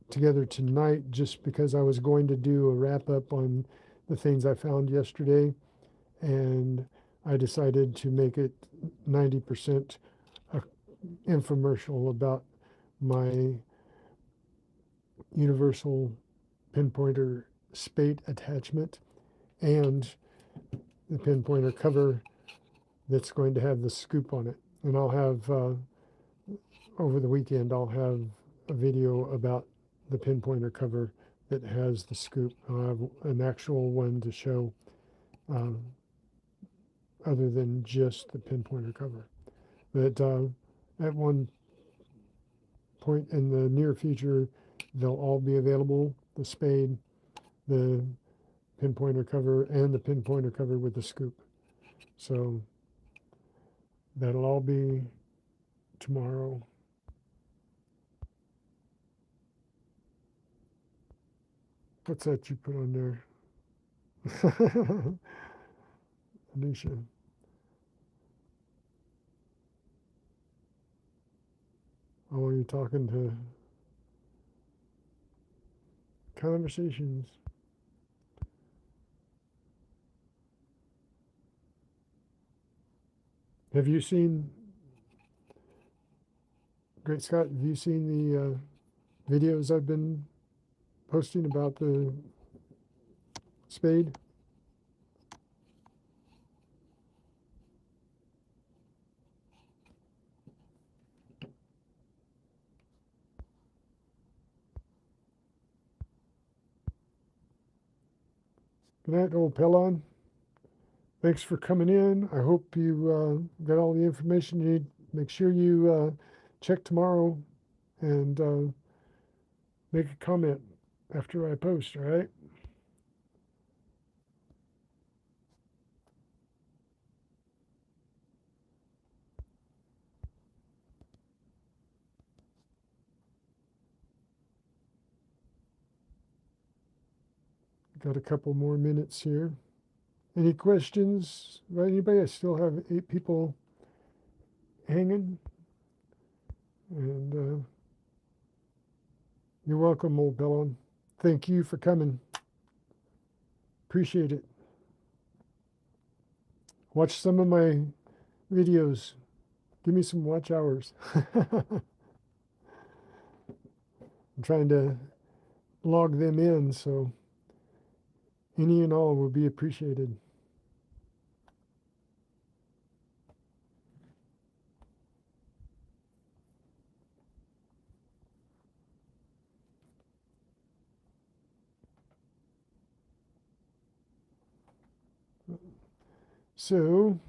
together tonight just because I was going to do a wrap up on the things I found yesterday, and I decided to make it 90% a infomercial about my universal pinpointer spade attachment and the pinpointer cover that's going to have the scoop on it. And I'll have over the weekend I'll have a video about the pinpointer cover that has the scoop. I'll have an actual one to show other than just the pinpointer cover. But at one point in the near future, they'll all be available: the spade, the pinpointer cover, and the pinpointer cover with the scoop. So That'll all be tomorrow. What's that you put on there? Anisha. Oh, you're talking to conversations. Have you seen, Great Scott, have you seen the videos I've been posting about the spade? Good night, old Pellon. Thanks for coming in. I hope you got all the information you need. Make sure you check tomorrow and make a comment after I post, all right? Got a couple more minutes here. Any questions? Right? Anybody? I still have 8 people hanging. And you're welcome, old Bellon. Thank you for coming. Appreciate it. Watch some of my videos. Give me some watch hours. I'm trying to log them in, so any and all will be appreciated. So,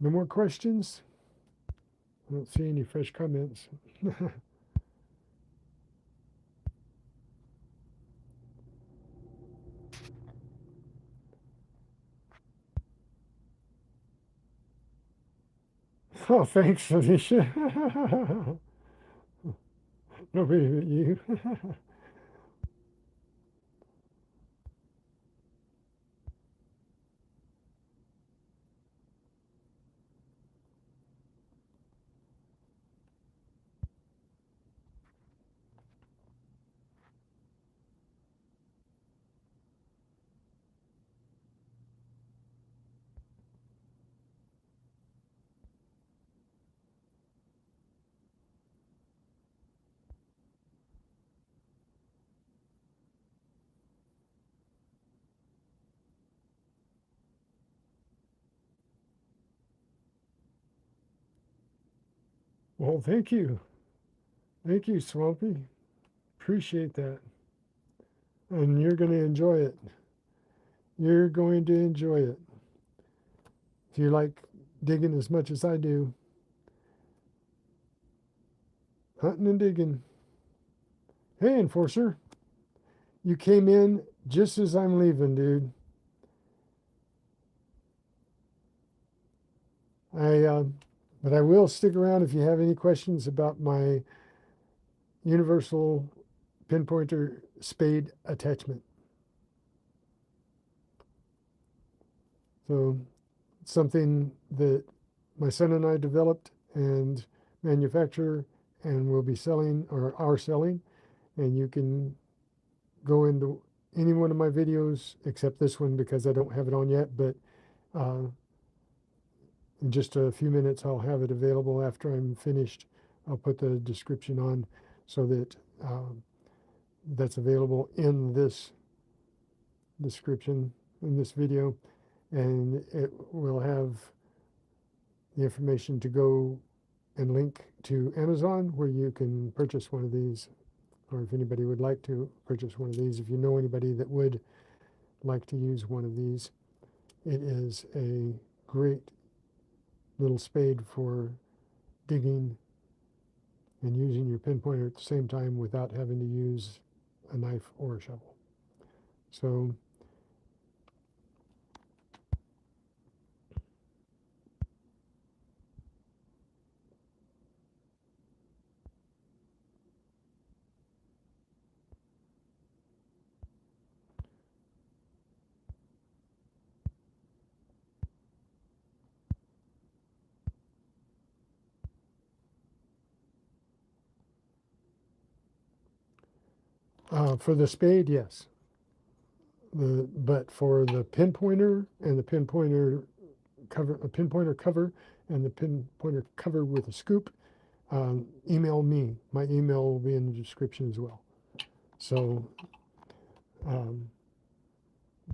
no more questions? I don't see any fresh comments. Oh, thanks, Alicia. Nobody but you. Well, thank you. Thank you, Swampy. Appreciate that. And you're going to enjoy it. You're going to enjoy it. If you like digging as much as I do, hunting and digging. Hey, Enforcer. You came in just as I'm leaving, dude. But I will stick around if you have any questions about my universal pinpointer spade attachment. So something that my son and I developed and manufacture and will be selling or are selling. And you can go into any one of my videos except this one because I don't have it on yet, but in just a few minutes I'll have it available after I'm finished. I'll put the description on so that that's available in this description in this video, and it will have the information to go and link to Amazon where you can purchase one of these, or if anybody would like to purchase one of these, if you know anybody that would like to use one of these. It is a great little spade for digging and using your pinpointer at the same time without having to use a knife or a shovel. So for the spade, yes. But for the pinpointer and the pinpointer cover, a pinpointer cover and the pinpointer cover with a scoop, email me. My email will be in the description as well. So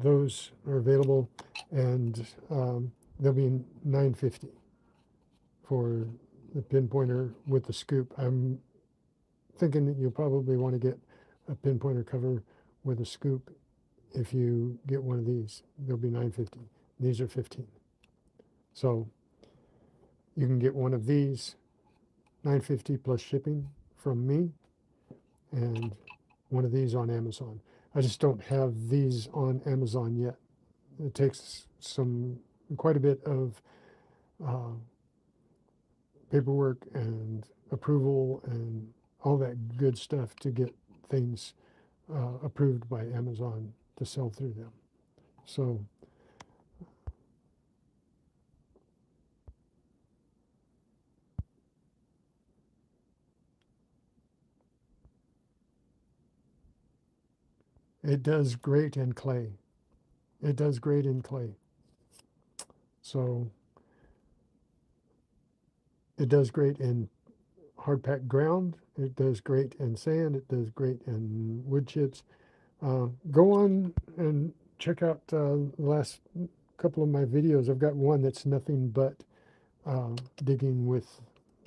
those are available, and they'll be $9.50 for the pinpointer with the scoop. I'm thinking that you'll probably want to get a pinpointer cover with a scoop. If you get one of these, they'll be $9.50. These are $15. So you can get one of these, $9.50 plus shipping from me, and one of these on Amazon. I just don't have these on Amazon yet. It takes quite a bit of paperwork and approval and all that good stuff to get things approved by Amazon to sell through them. So it does great in clay. It does great in clay. So it does great in hard packed ground. It does great in sand. It does great in wood chips. Go on and check out the last couple of my videos. I've got one that's nothing but digging with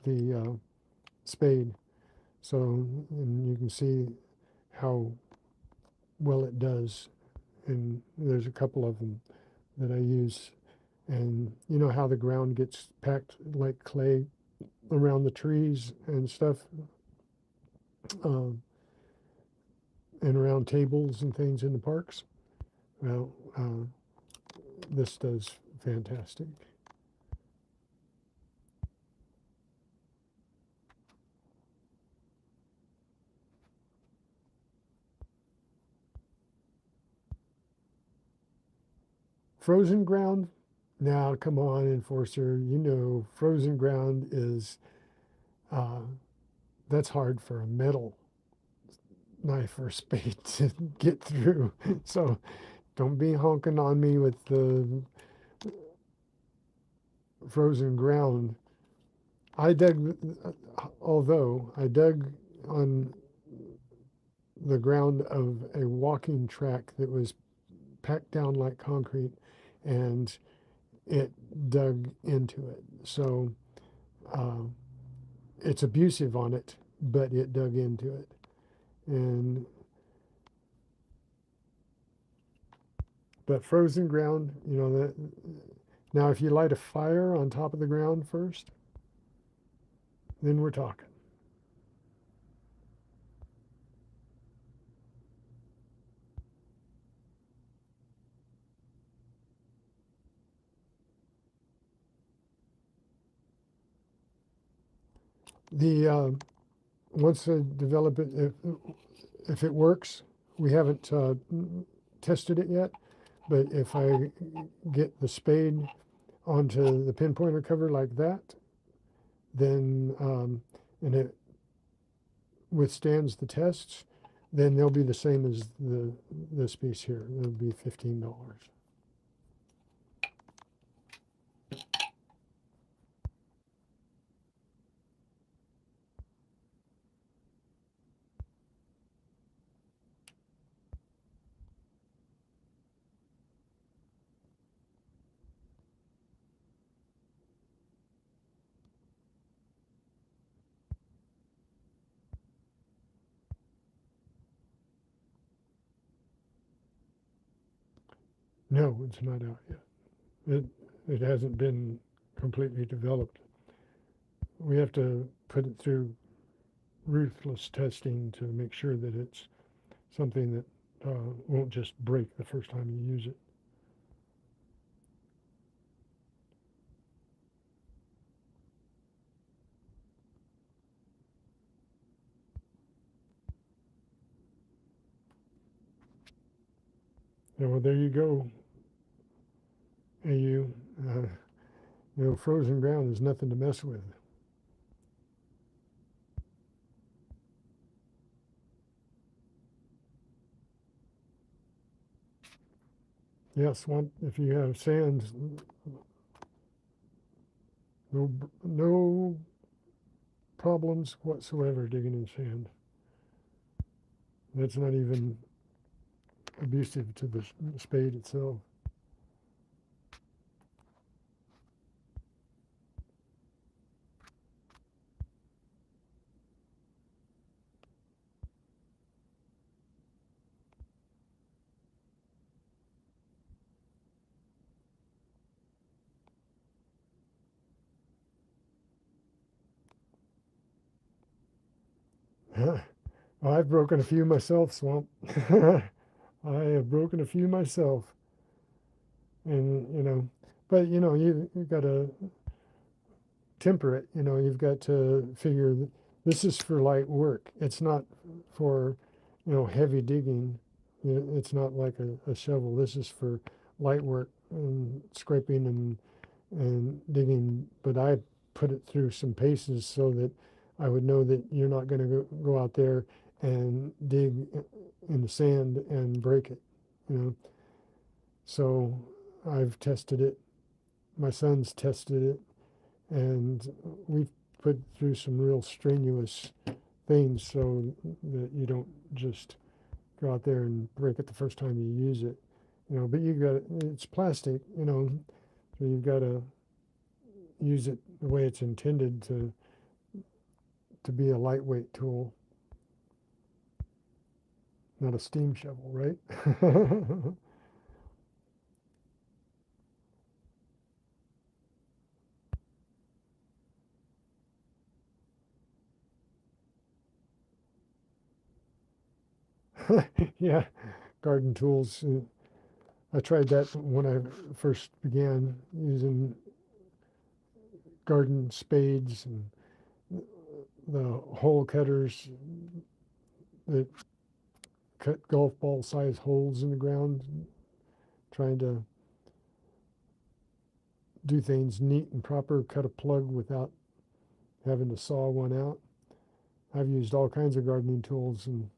the spade. So, and you can see how well it does. And there's a couple of them that I use. And you know how the ground gets packed like clay around the trees and stuff, and around tables and things in the parks? Well, this does fantastic. Frozen ground? Now, come on, Enforcer. You know, frozen ground is, that's hard for a metal knife or spade to get through. So don't be honking on me with the frozen ground. Although I dug on the ground of a walking track that was packed down like concrete, and it dug into it. So it's abusive on it, but it dug into it. And but frozen ground, you know that. Now, if you light a fire on top of the ground first, then we're talking. The once I develop it, if it works, we haven't tested it yet, but if I get the spade onto the pinpointer cover like that, then and it withstands the tests, then they'll be the same as this piece here. It'll be $15. No, it's not out yet. It hasn't been completely developed. we have to put it through ruthless testing to make sure that it's something that won't just break the first time you use it. Yeah, well, there you go, AU. Frozen ground is nothing to mess with. Yeah, swamp, if you have sand, no problems whatsoever digging in sand. That's not even abusive to the spade itself. I've broken a few myself, Swamp. I have broken a few myself. And, but, you've got to temper it. You've got to figure this is for light work. It's not for, heavy digging. It's not like a shovel. This is for light work and scraping and digging. But I put it through some paces so that I would know that you're not going to go out there and dig in the sand and break it. So I've tested it. My son's tested it, and we've put through some real strenuous things so that you don't just go out there and break it the first time you use it. But it's plastic, so you've got to use it the way it's intended to be a lightweight tool, not a steam shovel, right? Yeah, garden tools. I tried that when I first began using garden spades and the hole cutters that cut golf ball size holes in the ground, trying to do things neat and proper, cut a plug without having to saw one out. I've used all kinds of gardening tools, and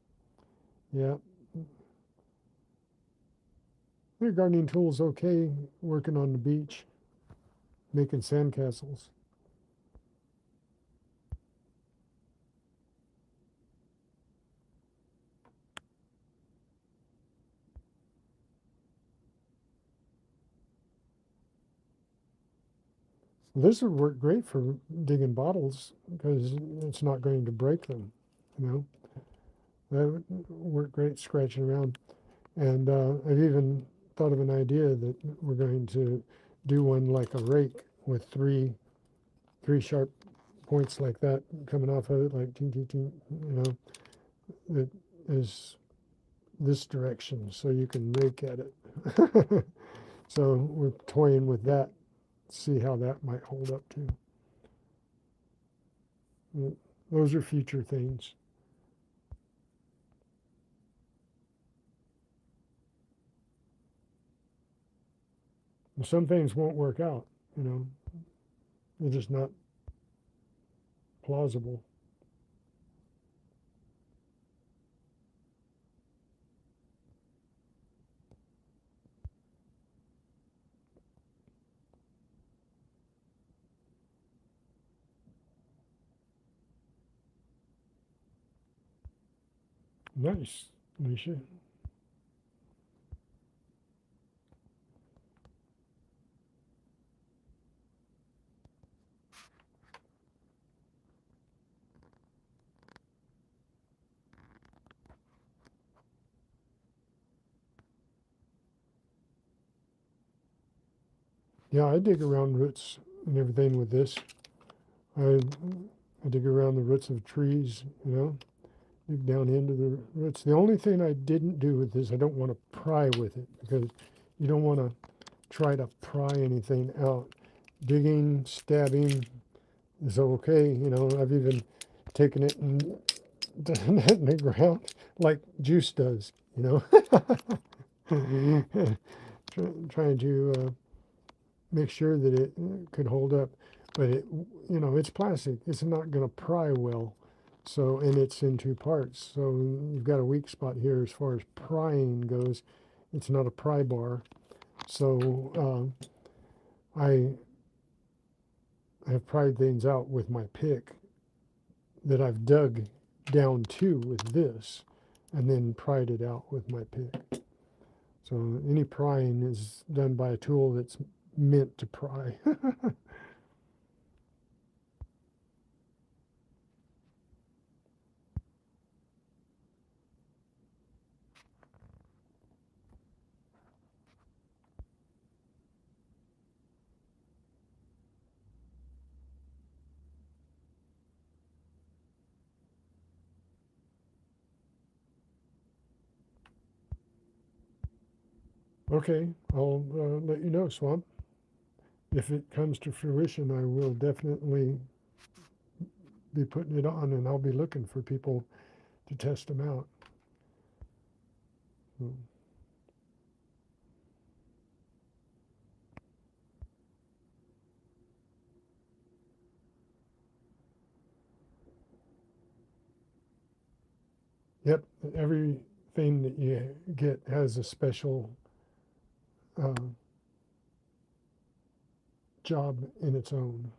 yeah, their gardening tools okay working on the beach, making sandcastles. This would work great for digging bottles because it's not going to break them, That would work great scratching around. And I've even thought of an idea that we're going to do one like a rake with three sharp points like that coming off of it, like ting, ting, ting, that is this direction, so you can rake at it. So we're toying with that, see how that might hold up too. Those are future things. And some things won't work out, they're just not plausible. Nice, Alicia. Yeah, I dig around roots and everything with this. I dig around the roots of trees, you know, dig down into the roots. The only thing I didn't do with this, I don't want to pry with it, because you don't want to try to pry anything out. Digging, stabbing is okay. You know, I've even taken it and done it in the ground like Juice does, you know. Trying to make sure that it could hold up. But it, you know, it's plastic. It's not going to pry well. So, and it's in two parts. So you've got a weak spot here as far as prying goes. It's not a pry bar. So I have pried things out with my pick that I've dug down to with this, and then pried it out with my pick. So any prying is done by a tool that's meant to pry. Okay, I'll let you know, Swamp. If it comes to fruition, I will definitely be putting it on, and I'll be looking for people to test them out. Hmm. Yep, everything that you get has a special uh, job in its own.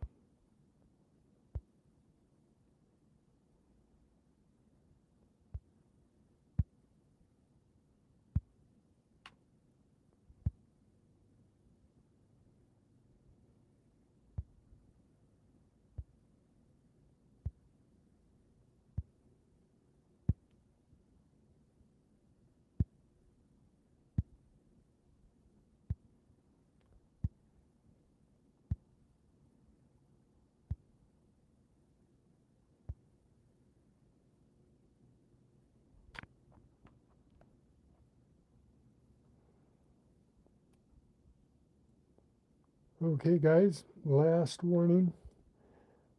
Okay, guys, last warning.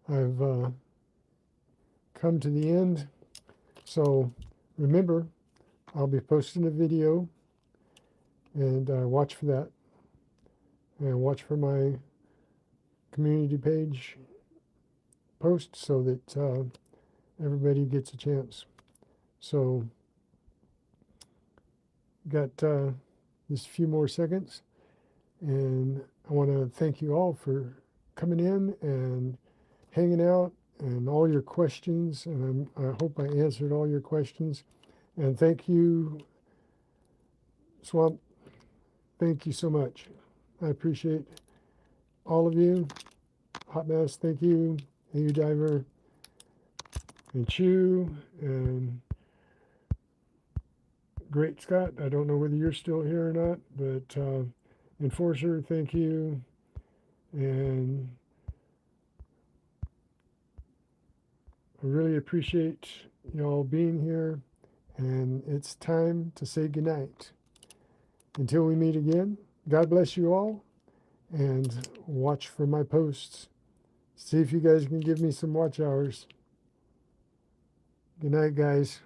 I've come to the end. So remember, I'll be posting a video, and watch for that. And watch for my community page post so that everybody gets a chance. So got just a few more seconds, and I want to thank you all for coming in and hanging out and all your questions, and I hope I answered all your questions. And thank you, Swamp. Thank you so much. I appreciate all of you. Hot Mess, thank you. Hey, you Diver, and Chew, and Great Scott. I don't know whether you're still here or not, but Enforcer, thank you. And I really appreciate y'all being here. And it's time to say goodnight. Until we meet again, God bless you all, and watch for my posts. See if you guys can give me some watch hours. Good night, guys.